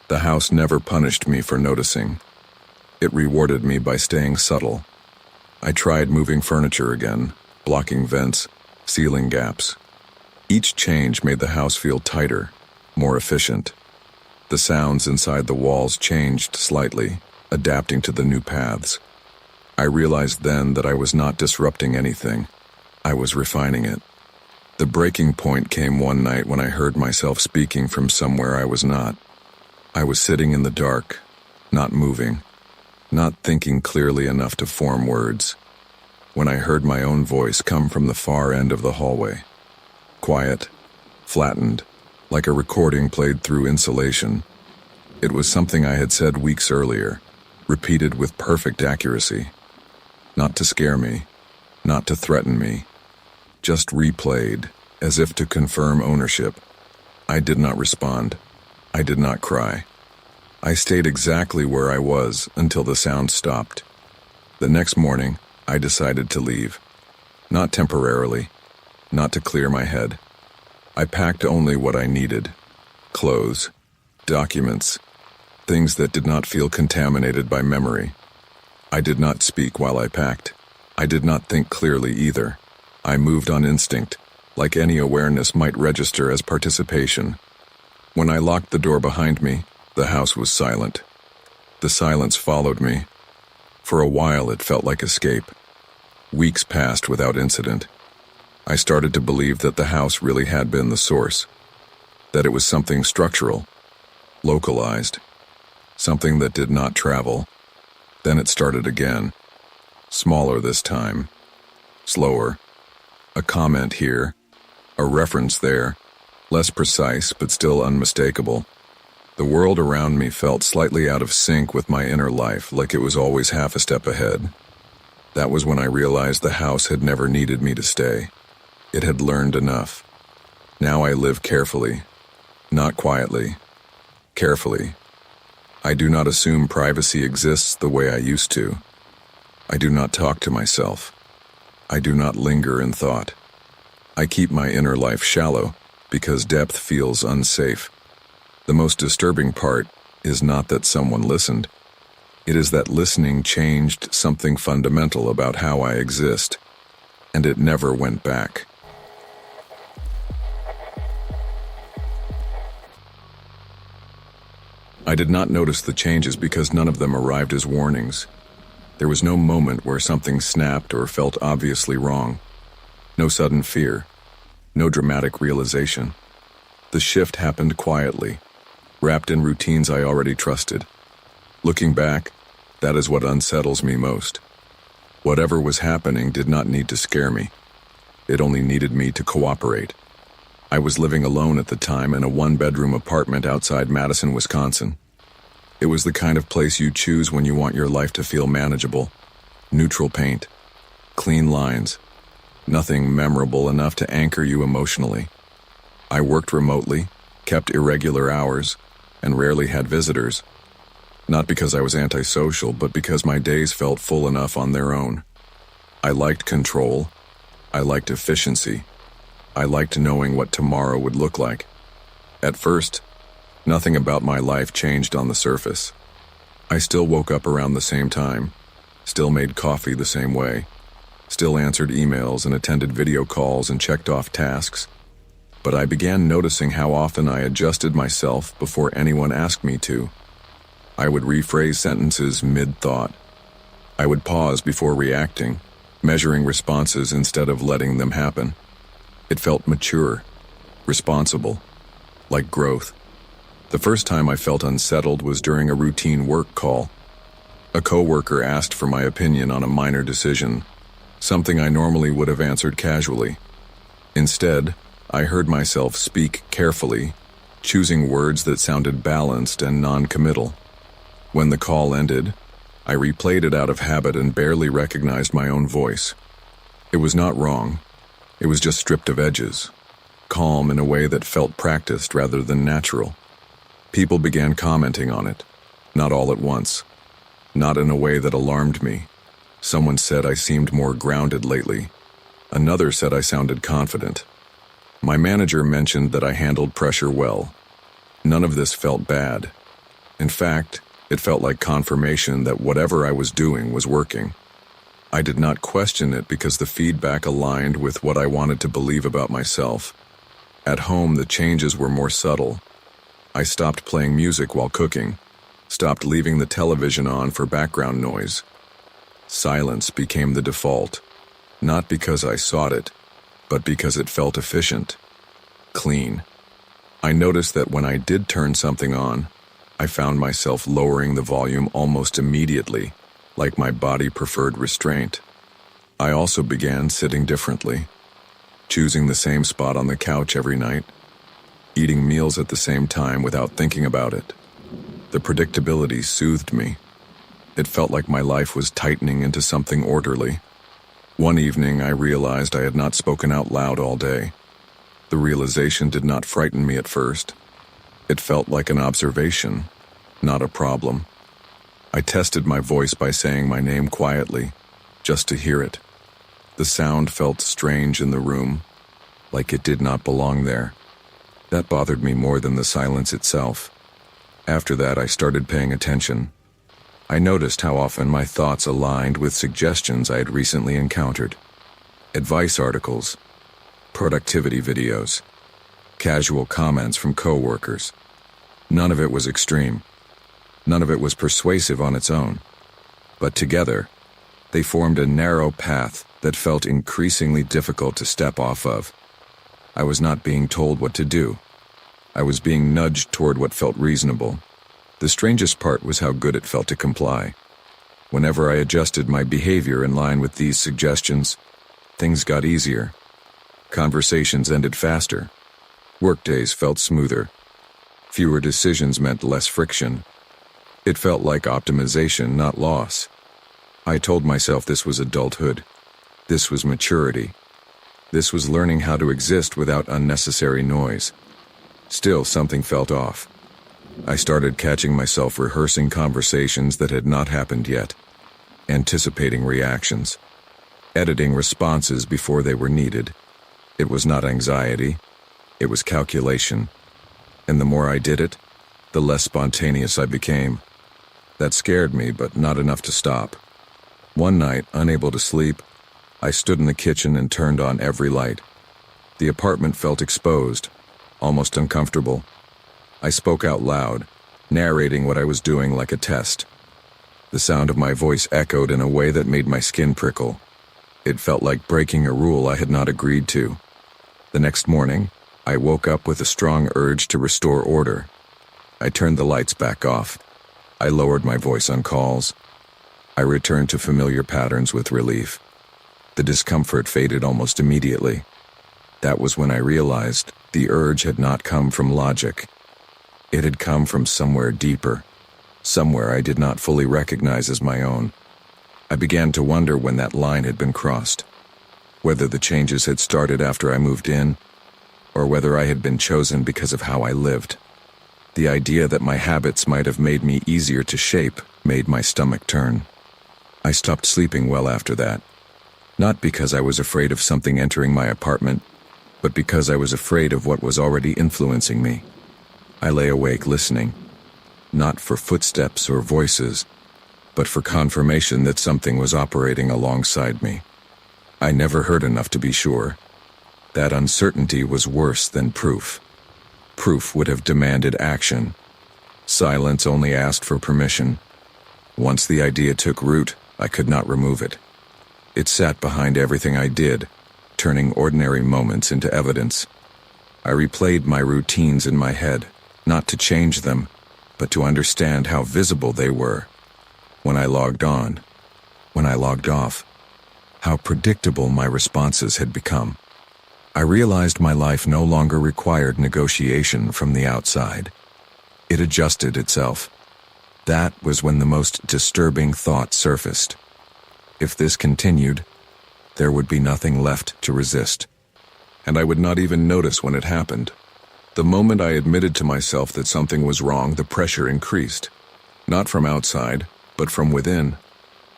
The house never punished me for noticing. It rewarded me by staying subtle. I tried moving furniture again, blocking vents, sealing gaps. Each change made the house feel tighter, more efficient. The sounds inside the walls changed slightly, adapting to the new paths. I realized then that I was not disrupting anything. I was refining it. The breaking point came one night when I heard myself speaking from somewhere I was not. I was sitting in the dark, not moving, not thinking clearly enough to form words, when I heard my own voice come from the far end of the hallway. Quiet, flattened, like a recording played through insulation. It was something I had said weeks earlier, repeated with perfect accuracy. Not to scare me, not to threaten me, just replayed, as if to confirm ownership. I did not respond. I did not cry. I stayed exactly where I was until the sound stopped. The next morning, I decided to leave. Not temporarily, not to clear my head. I packed only what I needed. Clothes, documents, things that did not feel contaminated by memory. I did not speak while I packed. I did not think clearly either. I moved on instinct, like any awareness might register as participation. When I locked the door behind me, the house was silent. The silence followed me. For a while it felt like escape. Weeks passed without incident. I started to believe that the house really had been the source, that it was something structural, localized, something that did not travel. Then it started again, smaller this time, slower. A comment here, a reference there, less precise but still unmistakable. The world around me felt slightly out of sync with my inner life, like it was always half a step ahead. That was when I realized the house had never needed me to stay. It had learned enough. Now I live carefully, not quietly, carefully. I do not assume privacy exists the way I used to. I do not talk to myself. I do not linger in thought. I keep my inner life shallow because depth feels unsafe. The most disturbing part is not that someone listened, It is that listening changed something fundamental about how I exist, and it never went back. I did not notice the changes because none of them arrived as warnings. There was no moment where something snapped or felt obviously wrong. No sudden fear. No dramatic realization. The shift happened quietly, wrapped in routines I already trusted. Looking back, that is what unsettles me most. Whatever was happening did not need to scare me. It only needed me to cooperate. I was living alone at the time in a one-bedroom apartment outside Madison, Wisconsin. It was the kind of place you choose when you want your life to feel manageable. Neutral paint, clean lines, nothing memorable enough to anchor you emotionally. I worked remotely, kept irregular hours, and rarely had visitors. Not because I was antisocial, but because my days felt full enough on their own. I liked control. I liked efficiency. I liked knowing what tomorrow would look like. At first, nothing about my life changed on the surface. I still woke up around the same time, still made coffee the same way, still answered emails and attended video calls and checked off tasks. But I began noticing how often I adjusted myself before anyone asked me to. I would rephrase sentences mid-thought. I would pause before reacting, measuring responses instead of letting them happen. It felt mature, responsible, like growth. The first time I felt unsettled was during a routine work call. A coworker asked for my opinion on a minor decision, something I normally would have answered casually. Instead, I heard myself speak carefully, choosing words that sounded balanced and non-committal. When the call ended, I replayed it out of habit and barely recognized my own voice. It was not wrong. It was just stripped of edges, calm in a way that felt practiced rather than natural. People began commenting on it, not all at once, not in a way that alarmed me. Someone said I seemed more grounded lately. Another said I sounded confident. My manager mentioned that I handled pressure well. None of this felt bad. In fact, it felt like confirmation that whatever I was doing was working. I did not question it because the feedback aligned with what I wanted to believe about myself. At home, the changes were more subtle. I stopped playing music while cooking, stopped leaving the television on for background noise. Silence became the default, not because I sought it, but because it felt efficient, clean. I noticed that when I did turn something on, I found myself lowering the volume almost immediately, like my body preferred restraint. I also began sitting differently, choosing the same spot on the couch every night, eating meals at the same time without thinking about it. The predictability soothed me. It felt like my life was tightening into something orderly. One evening, I realized I had not spoken out loud all day. The realization did not frighten me at first. It felt like an observation, not a problem. I tested my voice by saying my name quietly, just to hear it. The sound felt strange in the room, like it did not belong there. That bothered me more than the silence itself. After that, I started paying attention. I noticed how often my thoughts aligned with suggestions I had recently encountered. Advice articles, productivity videos, casual comments from coworkers. None of it was extreme. None of it was persuasive on its own. But together, they formed a narrow path that felt increasingly difficult to step off of. I was not being told what to do. I was being nudged toward what felt reasonable. The strangest part was how good it felt to comply. Whenever I adjusted my behavior in line with these suggestions, things got easier. Conversations ended faster. Workdays felt smoother. Fewer decisions meant less friction. It felt like optimization, not loss. I told myself this was adulthood. This was maturity. This was learning how to exist without unnecessary noise. Still, something felt off. I started catching myself rehearsing conversations that had not happened yet, anticipating reactions, editing responses before they were needed. It was not anxiety, it was calculation. And the more I did it, the less spontaneous I became. That scared me, but not enough to stop. One night, unable to sleep, I stood in the kitchen and turned on every light. The apartment felt exposed, almost uncomfortable. I spoke out loud, narrating what I was doing like a test. The sound of my voice echoed in a way that made my skin prickle. It felt like breaking a rule I had not agreed to. The next morning, I woke up with a strong urge to restore order. I turned the lights back off. I lowered my voice on calls. I returned to familiar patterns with relief. The discomfort faded almost immediately. That was when I realized the urge had not come from logic. It had come from somewhere deeper, somewhere I did not fully recognize as my own. I began to wonder when that line had been crossed, whether the changes had started after I moved in, or whether I had been chosen because of how I lived. The idea that my habits might have made me easier to shape made my stomach turn. I stopped sleeping well after that, not because I was afraid of something entering my apartment, but because I was afraid of what was already influencing me. I lay awake listening, not for footsteps or voices, but for confirmation that something was operating alongside me. I never heard enough to be sure. That uncertainty was worse than proof. Proof would have demanded action. Silence only asked for permission. Once the idea took root, I could not remove it. It sat behind everything I did, turning ordinary moments into evidence. I replayed my routines in my head, not to change them, but to understand how visible they were. When I logged on, when I logged off, how predictable my responses had become. I realized my life no longer required negotiation from the outside. It adjusted itself. That was when the most disturbing thought surfaced. If this continued, there would be nothing left to resist. And I would not even notice when it happened. The moment I admitted to myself that something was wrong, the pressure increased. Not from outside, but from within.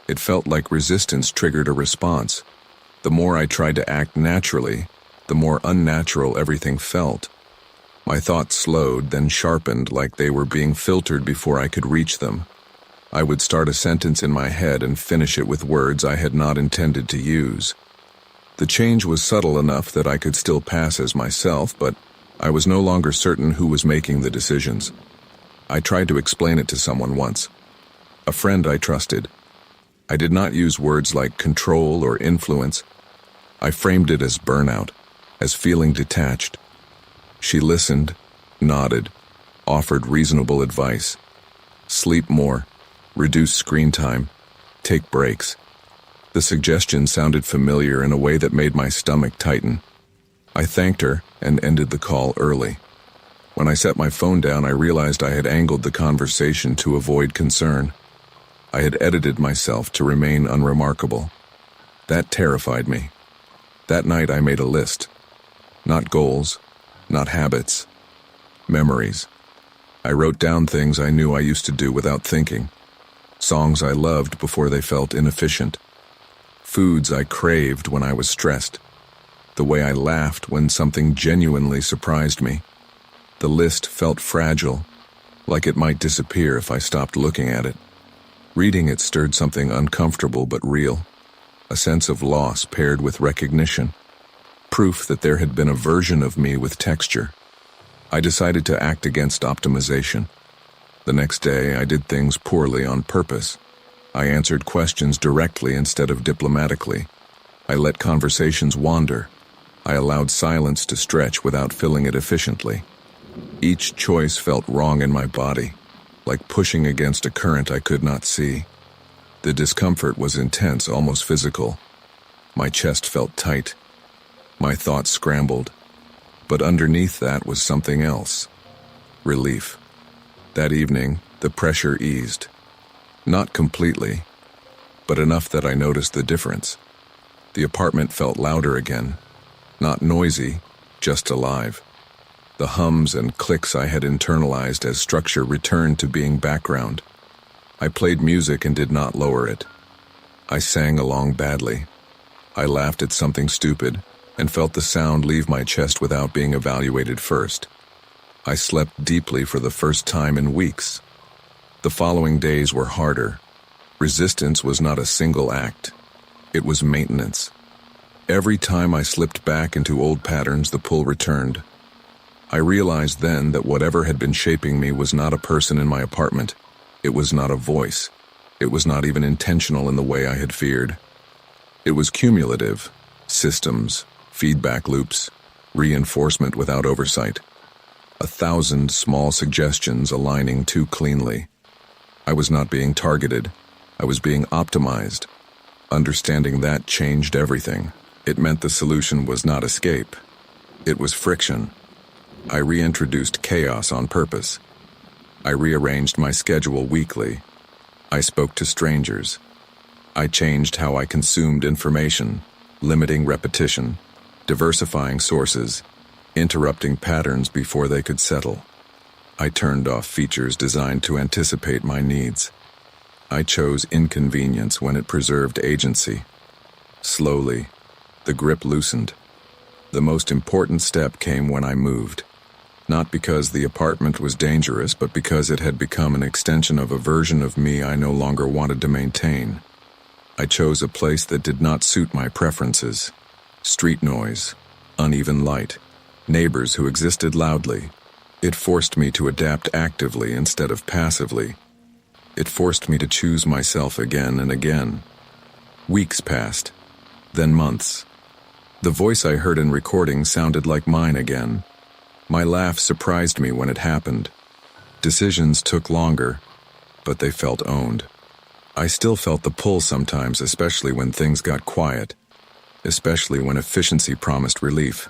It felt like resistance triggered a response. The more I tried to act naturally, the more unnatural everything felt. My thoughts slowed, then sharpened like they were being filtered before I could reach them. I would start a sentence in my head and finish it with words I had not intended to use. The change was subtle enough that I could still pass as myself, but I was no longer certain who was making the decisions. I tried to explain it to someone once. A friend I trusted. I did not use words like control or influence. I framed it as burnout, as feeling detached. She listened, nodded, offered reasonable advice. Sleep more, reduce screen time, take breaks. The suggestion sounded familiar in a way that made my stomach tighten. I thanked her and ended the call early. When I set my phone down, I realized I had angled the conversation to avoid concern. I had edited myself to remain unremarkable. That terrified me. That night I made a list. Not goals, not habits, memories. I wrote down things I knew I used to do without thinking. Songs I loved before they felt inefficient. Foods I craved when I was stressed. The way I laughed when something genuinely surprised me. The list felt fragile, like it might disappear if I stopped looking at it. Reading it stirred something uncomfortable but real, a sense of loss paired with recognition, proof that there had been a version of me with texture. I decided to act against optimization. The next day, I did things poorly on purpose. I answered questions directly instead of diplomatically. I let conversations wander. I allowed silence to stretch without filling it efficiently. Each choice felt wrong in my body, like pushing against a current I could not see. The discomfort was intense, almost physical. My chest felt tight. My thoughts scrambled. But underneath that was something else. Relief. That evening, the pressure eased. Not completely, but enough that I noticed the difference. The apartment felt louder again. Not noisy, just alive. The hums and clicks I had internalized as structure returned to being background. I played music and did not lower it. I sang along badly. I laughed at something stupid and felt the sound leave my chest without being evaluated first. I slept deeply for the first time in weeks. The following days were harder. Resistance was not a single act. It was maintenance. Every time I slipped back into old patterns, the pull returned. I realized then that whatever had been shaping me was not a person in my apartment. It was not a voice. It was not even intentional in the way I had feared. It was cumulative. Systems, feedback loops, reinforcement without oversight. 1,000 small suggestions aligning too cleanly. I was not being targeted. I was being optimized. Understanding that changed everything. It meant the solution was not escape. It was friction. I reintroduced chaos on purpose. I rearranged my schedule weekly. I spoke to strangers. I changed how I consumed information, limiting repetition, diversifying sources, interrupting patterns before they could settle. I turned off features designed to anticipate my needs. I chose inconvenience when it preserved agency. Slowly, the grip loosened. The most important step came when I moved. Not because the apartment was dangerous, but because it had become an extension of a version of me I no longer wanted to maintain. I chose a place that did not suit my preferences. Street noise, uneven light, neighbors who existed loudly. It forced me to adapt actively instead of passively. It forced me to choose myself again and again. Weeks passed, then months. The voice I heard in recording sounded like mine again. My laugh surprised me when it happened. Decisions took longer, but they felt owned. I still felt the pull sometimes, especially when things got quiet, especially when efficiency promised relief.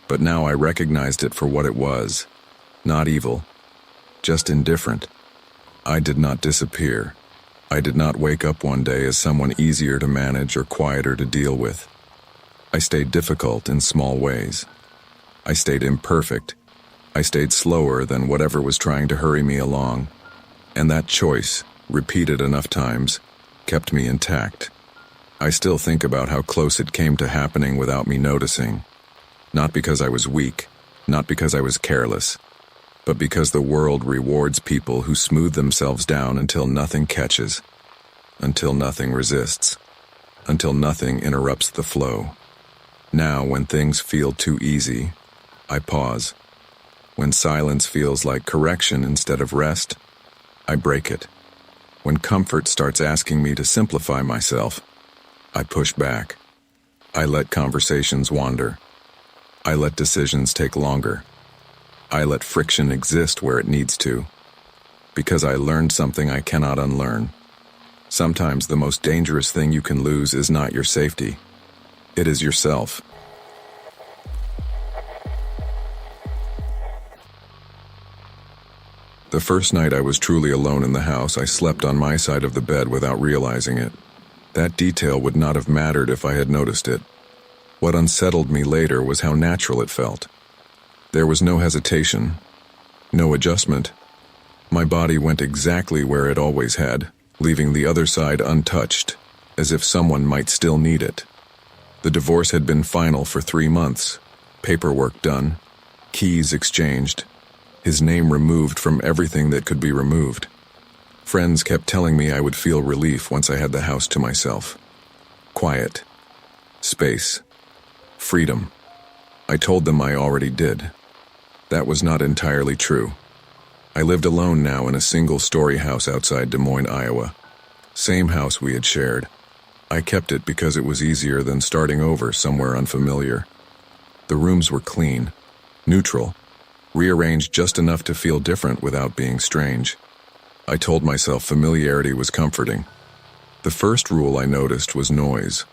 But now I recognized it for what it was. Not evil, just indifferent. I did not disappear. I did not wake up one day as someone easier to manage or quieter to deal with. I stayed difficult in small ways. I stayed imperfect. I stayed slower than whatever was trying to hurry me along. And that choice, repeated enough times, kept me intact. I still think about how close it came to happening without me noticing. Not because I was weak, not because I was careless, but because the world rewards people who smooth themselves down until nothing catches, until nothing resists, until nothing interrupts the flow. Now, when things feel too easy, I pause. When silence feels like correction instead of rest, I break it. When comfort starts asking me to simplify myself, I push back. I let conversations wander. I let decisions take longer. I let friction exist where it needs to. Because I learned something I cannot unlearn. Sometimes the most dangerous thing you can lose is not your safety. It is yourself. The first night I was truly alone in the house, I slept on my side of the bed without realizing it. That detail would not have mattered if I had noticed it. What unsettled me later was how natural it felt. There was no hesitation, no adjustment. My body went exactly where it always had, leaving the other side untouched, as if someone might still need it. The divorce had been final for 3 months, paperwork done, keys exchanged, his name removed from everything that could be removed. Friends kept telling me I would feel relief once I had the house to myself. Quiet, space, freedom. I told them I already did. That was not entirely true. I lived alone now in a single-story house outside Des Moines, Iowa. Same house we had shared. I kept it because it was easier than starting over somewhere unfamiliar. The rooms were clean, neutral, rearranged just enough to feel different without being strange. I told myself familiarity was comforting. The first rule I noticed was noise.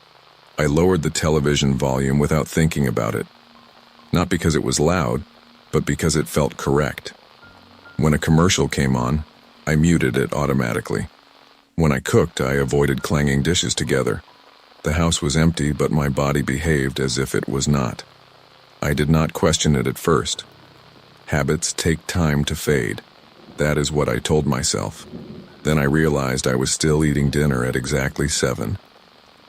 I lowered the television volume without thinking about it. Not because it was loud, but because it felt correct. When a commercial came on, I muted it automatically. When I cooked, I avoided clanging dishes together. The house was empty, but my body behaved as if it was not. I did not question it at first. Habits take time to fade. That is what I told myself. Then I realized I was still eating dinner at exactly 7.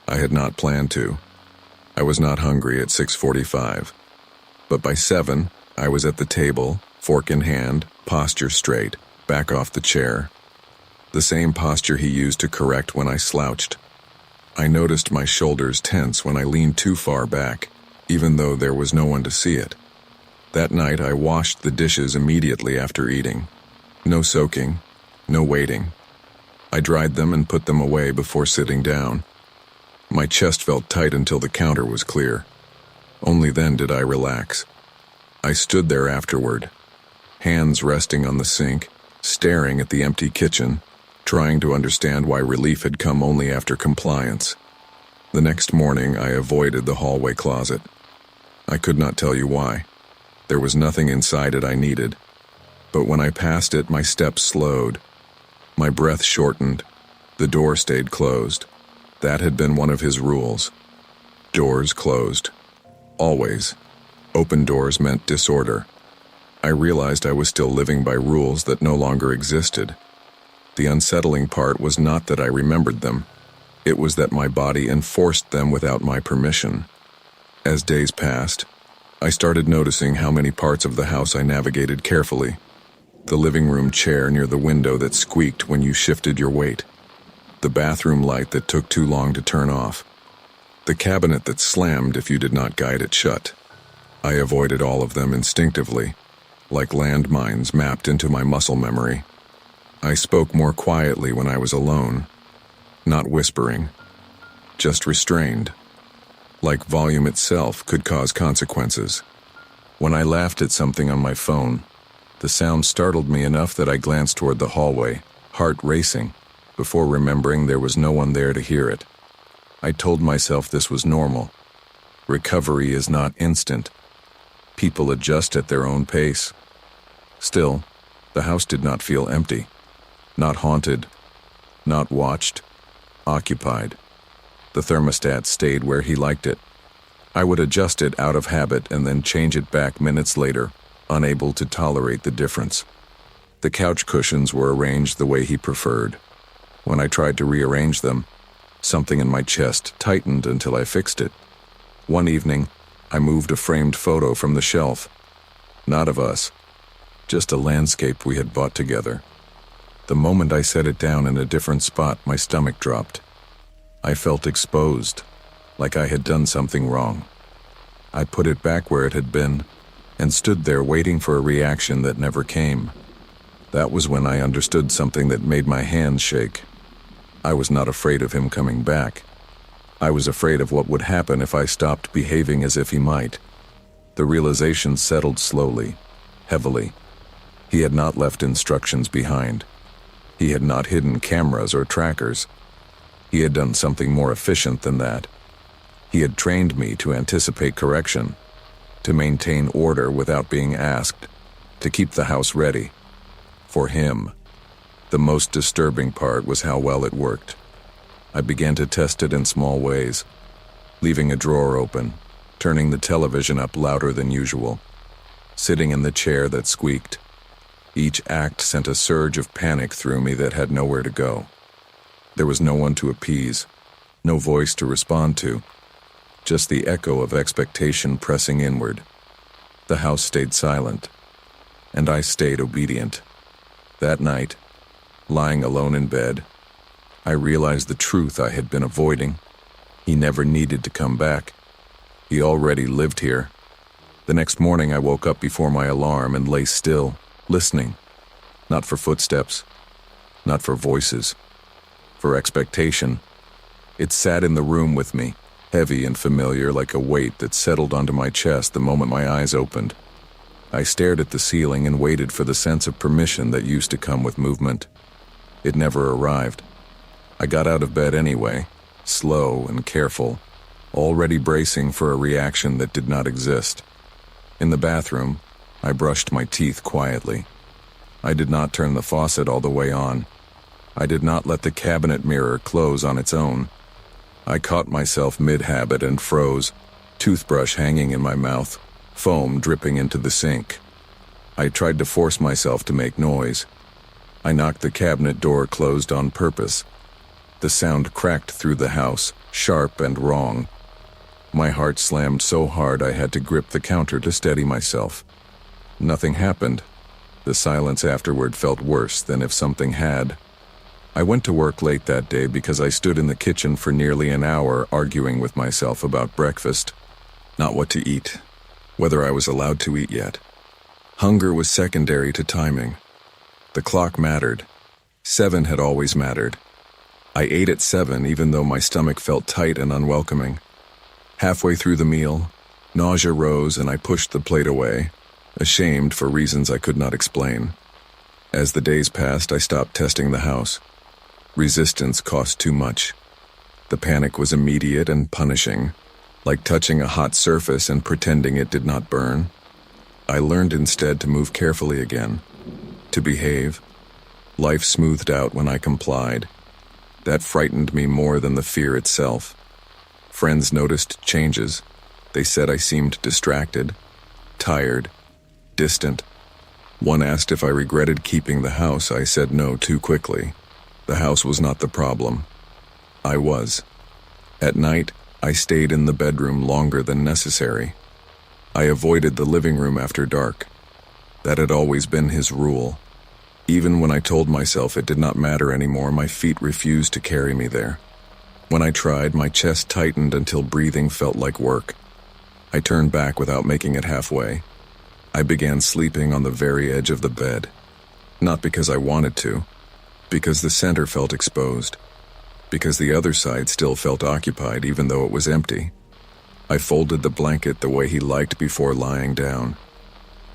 I had not planned to. I was not hungry at 6:45. But by 7, I was at the table, fork in hand, posture straight, back off the chair. the same posture he used to correct when I slouched. I noticed my shoulders tense when I leaned too far back, even though there was no one to see it. That night, I washed the dishes immediately after eating. No soaking, no waiting. I dried them and put them away before sitting down. My chest felt tight until the counter was clear. Only then did I relax. I stood there afterward, hands resting on the sink, staring at the empty kitchen, trying to understand why relief had come only after compliance. The next morning, I avoided the hallway closet. I could not tell you why. There was nothing inside it I needed. But when I passed it, my steps slowed. My breath shortened. The door stayed closed. That had been one of his rules. Doors closed. Always. Open doors meant disorder. I realized I was still living by rules that no longer existed. The unsettling part was not that I remembered them. It was that my body enforced them without my permission. As days passed, I started noticing how many parts of the house I navigated carefully. The living room chair near the window that squeaked when you shifted your weight. The bathroom light that took too long to turn off. The cabinet that slammed if you did not guide it shut. I avoided all of them instinctively, like landmines mapped into my muscle memory. I spoke more quietly when I was alone, not whispering, just restrained. Like volume itself could cause consequences. When I laughed at something on my phone, the sound startled me enough that I glanced toward the hallway, heart racing, before remembering there was no one there to hear it. I told myself this was normal. Recovery is not instant. People adjust at their own pace. Still, the house did not feel empty. Not haunted. Not watched. Occupied. The thermostat stayed where he liked it. I would adjust it out of habit and then change it back minutes later, unable to tolerate the difference. The couch cushions were arranged the way he preferred. When I tried to rearrange them, something in my chest tightened until I fixed it. One evening, I moved a framed photo from the shelf. Not of us, just a landscape we had bought together. The moment I set it down in a different spot, my stomach dropped. I felt exposed, like I had done something wrong. I put it back where it had been, and stood there waiting for a reaction that never came. That was when I understood something that made my hands shake. I was not afraid of him coming back. I was afraid of what would happen if I stopped behaving as if he might. The realization settled slowly, heavily. He had not left instructions behind. He had not hidden cameras or trackers. He had done something more efficient than that. He had trained me to anticipate correction, to maintain order without being asked, to keep the house ready. For him, the most disturbing part was how well it worked. I began to test it in small ways, leaving a drawer open, turning the television up louder than usual, sitting in the chair that squeaked. Each act sent a surge of panic through me that had nowhere to go. There was no one to appease, no voice to respond to, just the echo of expectation pressing inward. The house stayed silent, and I stayed obedient. That night, lying alone in bed, I realized the truth I had been avoiding. He never needed to come back. He already lived here. The next morning I woke up before my alarm and lay still, listening. Not for footsteps, not for voices, for expectation. It sat in the room with me, heavy and familiar like a weight that settled onto my chest the moment my eyes opened. I stared at the ceiling and waited for the sense of permission that used to come with movement. It never arrived. I got out of bed anyway, slow and careful, already bracing for a reaction that did not exist. In the bathroom, I brushed my teeth quietly. I did not turn the faucet all the way on. I did not let the cabinet mirror close on its own. I caught myself mid-habit and froze, toothbrush hanging in my mouth, foam dripping into the sink. I tried to force myself to make noise. I knocked the cabinet door closed on purpose. The sound cracked through the house, sharp and wrong. My heart slammed so hard I had to grip the counter to steady myself. Nothing happened. The silence afterward felt worse than if something had. I went to work late that day because I stood in the kitchen for nearly an hour arguing with myself about breakfast, not what to eat, whether I was allowed to eat yet. Hunger was secondary to timing. The clock mattered. 7 had always mattered. I ate at 7 even though my stomach felt tight and unwelcoming. Halfway through the meal, nausea rose and I pushed the plate away, ashamed for reasons I could not explain. As the days passed, I stopped testing the house. Resistance cost too much. The panic was immediate and punishing, like touching a hot surface and pretending it did not burn. I learned instead to move carefully again, to behave. Life smoothed out when I complied. That frightened me more than the fear itself. Friends noticed changes. They said I seemed distracted, tired, distant. One asked if I regretted keeping the house. I said no too quickly. The house was not the problem. I was. At night, I stayed in the bedroom longer than necessary. I avoided the living room after dark. That had always been his rule. Even when I told myself it did not matter anymore, my feet refused to carry me there. When I tried, my chest tightened until breathing felt like work. I turned back without making it halfway. I began sleeping on the very edge of the bed. Not because I wanted to, because the center felt exposed, because the other side still felt occupied even though it was empty. I folded the blanket the way he liked before lying down.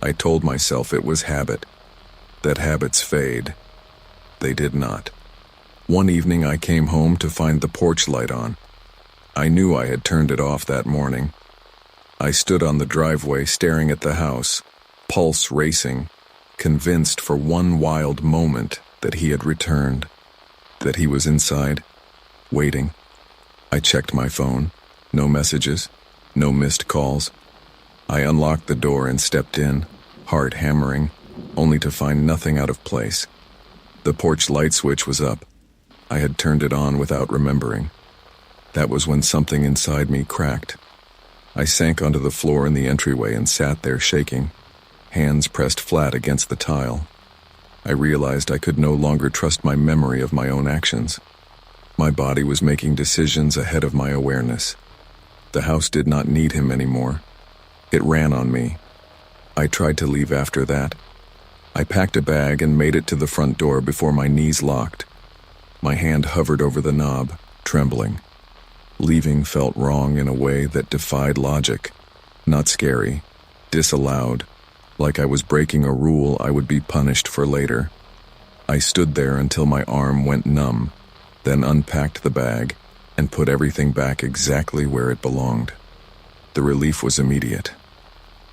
I told myself it was habit, that habits fade. They did not. One evening I came home to find the porch light on. I knew I had turned it off that morning. I stood on the driveway staring at the house, pulse racing, convinced for one wild moment that he had returned, that he was inside, waiting. I checked my phone. No messages, no missed calls. I unlocked the door and stepped in, heart hammering, only to find nothing out of place. The porch light switch was up. I had turned it on without remembering. That was when something inside me cracked. I sank onto the floor in the entryway and sat there shaking, hands pressed flat against the tile. I realized I could no longer trust my memory of my own actions. My body was making decisions ahead of my awareness. The house did not need him anymore. It ran on me. I tried to leave after that. I packed a bag and made it to the front door before my knees locked. My hand hovered over the knob, trembling. Leaving felt wrong in a way that defied logic. Not scary, disallowed. Like I was breaking a rule I would be punished for later. I stood there until my arm went numb, then unpacked the bag and put everything back exactly where it belonged. The relief was immediate.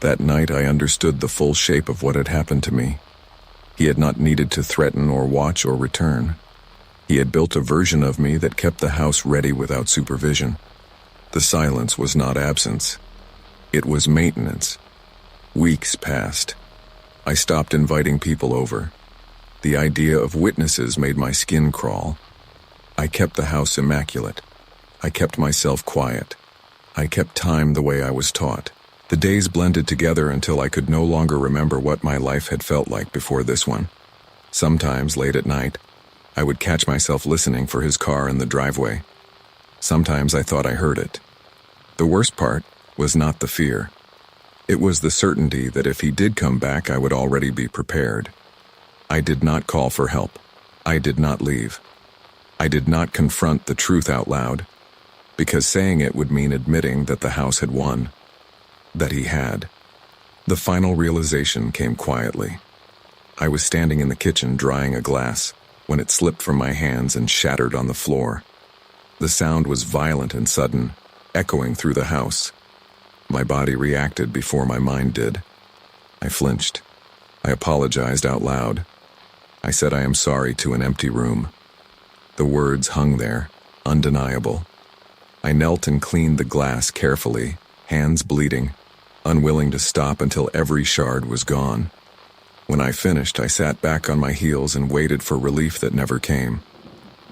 That night I understood the full shape of what had happened to me. He had not needed to threaten or watch or return. He had built a version of me that kept the house ready without supervision. The silence was not absence. It was maintenance. Weeks passed. I stopped inviting people over. The idea of witnesses made my skin crawl. I kept the house immaculate. I kept myself quiet. I kept time the way I was taught. The days blended together until I could no longer remember what my life had felt like before this one. Sometimes, late at night, I would catch myself listening for his car in the driveway. Sometimes I thought I heard it. The worst part was not the fear. It was the certainty that if he did come back, I would already be prepared. I did not call for help. I did not leave. I did not confront the truth out loud, because saying it would mean admitting that the house had won. That he had. The final realization came quietly. I was standing in the kitchen drying a glass when it slipped from my hands and shattered on the floor. The sound was violent and sudden, echoing through the house. My body reacted before my mind did. I flinched. I apologized out loud. I said I am sorry to an empty room. The words hung there, undeniable. I knelt and cleaned the glass carefully, hands bleeding, unwilling to stop until every shard was gone. When I finished, I sat back on my heels and waited for relief that never came.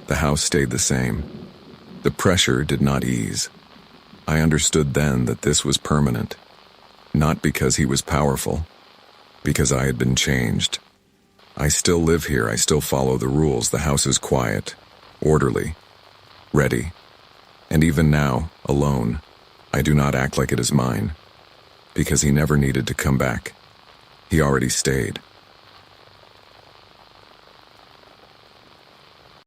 The house stayed the same. The pressure did not ease. I understood then that this was permanent. Not because he was powerful, because I had been changed. I still live here, I still follow the rules. The house is quiet, orderly, ready. And even now, alone, I do not act like it is mine, because he never needed to come back. He already stayed.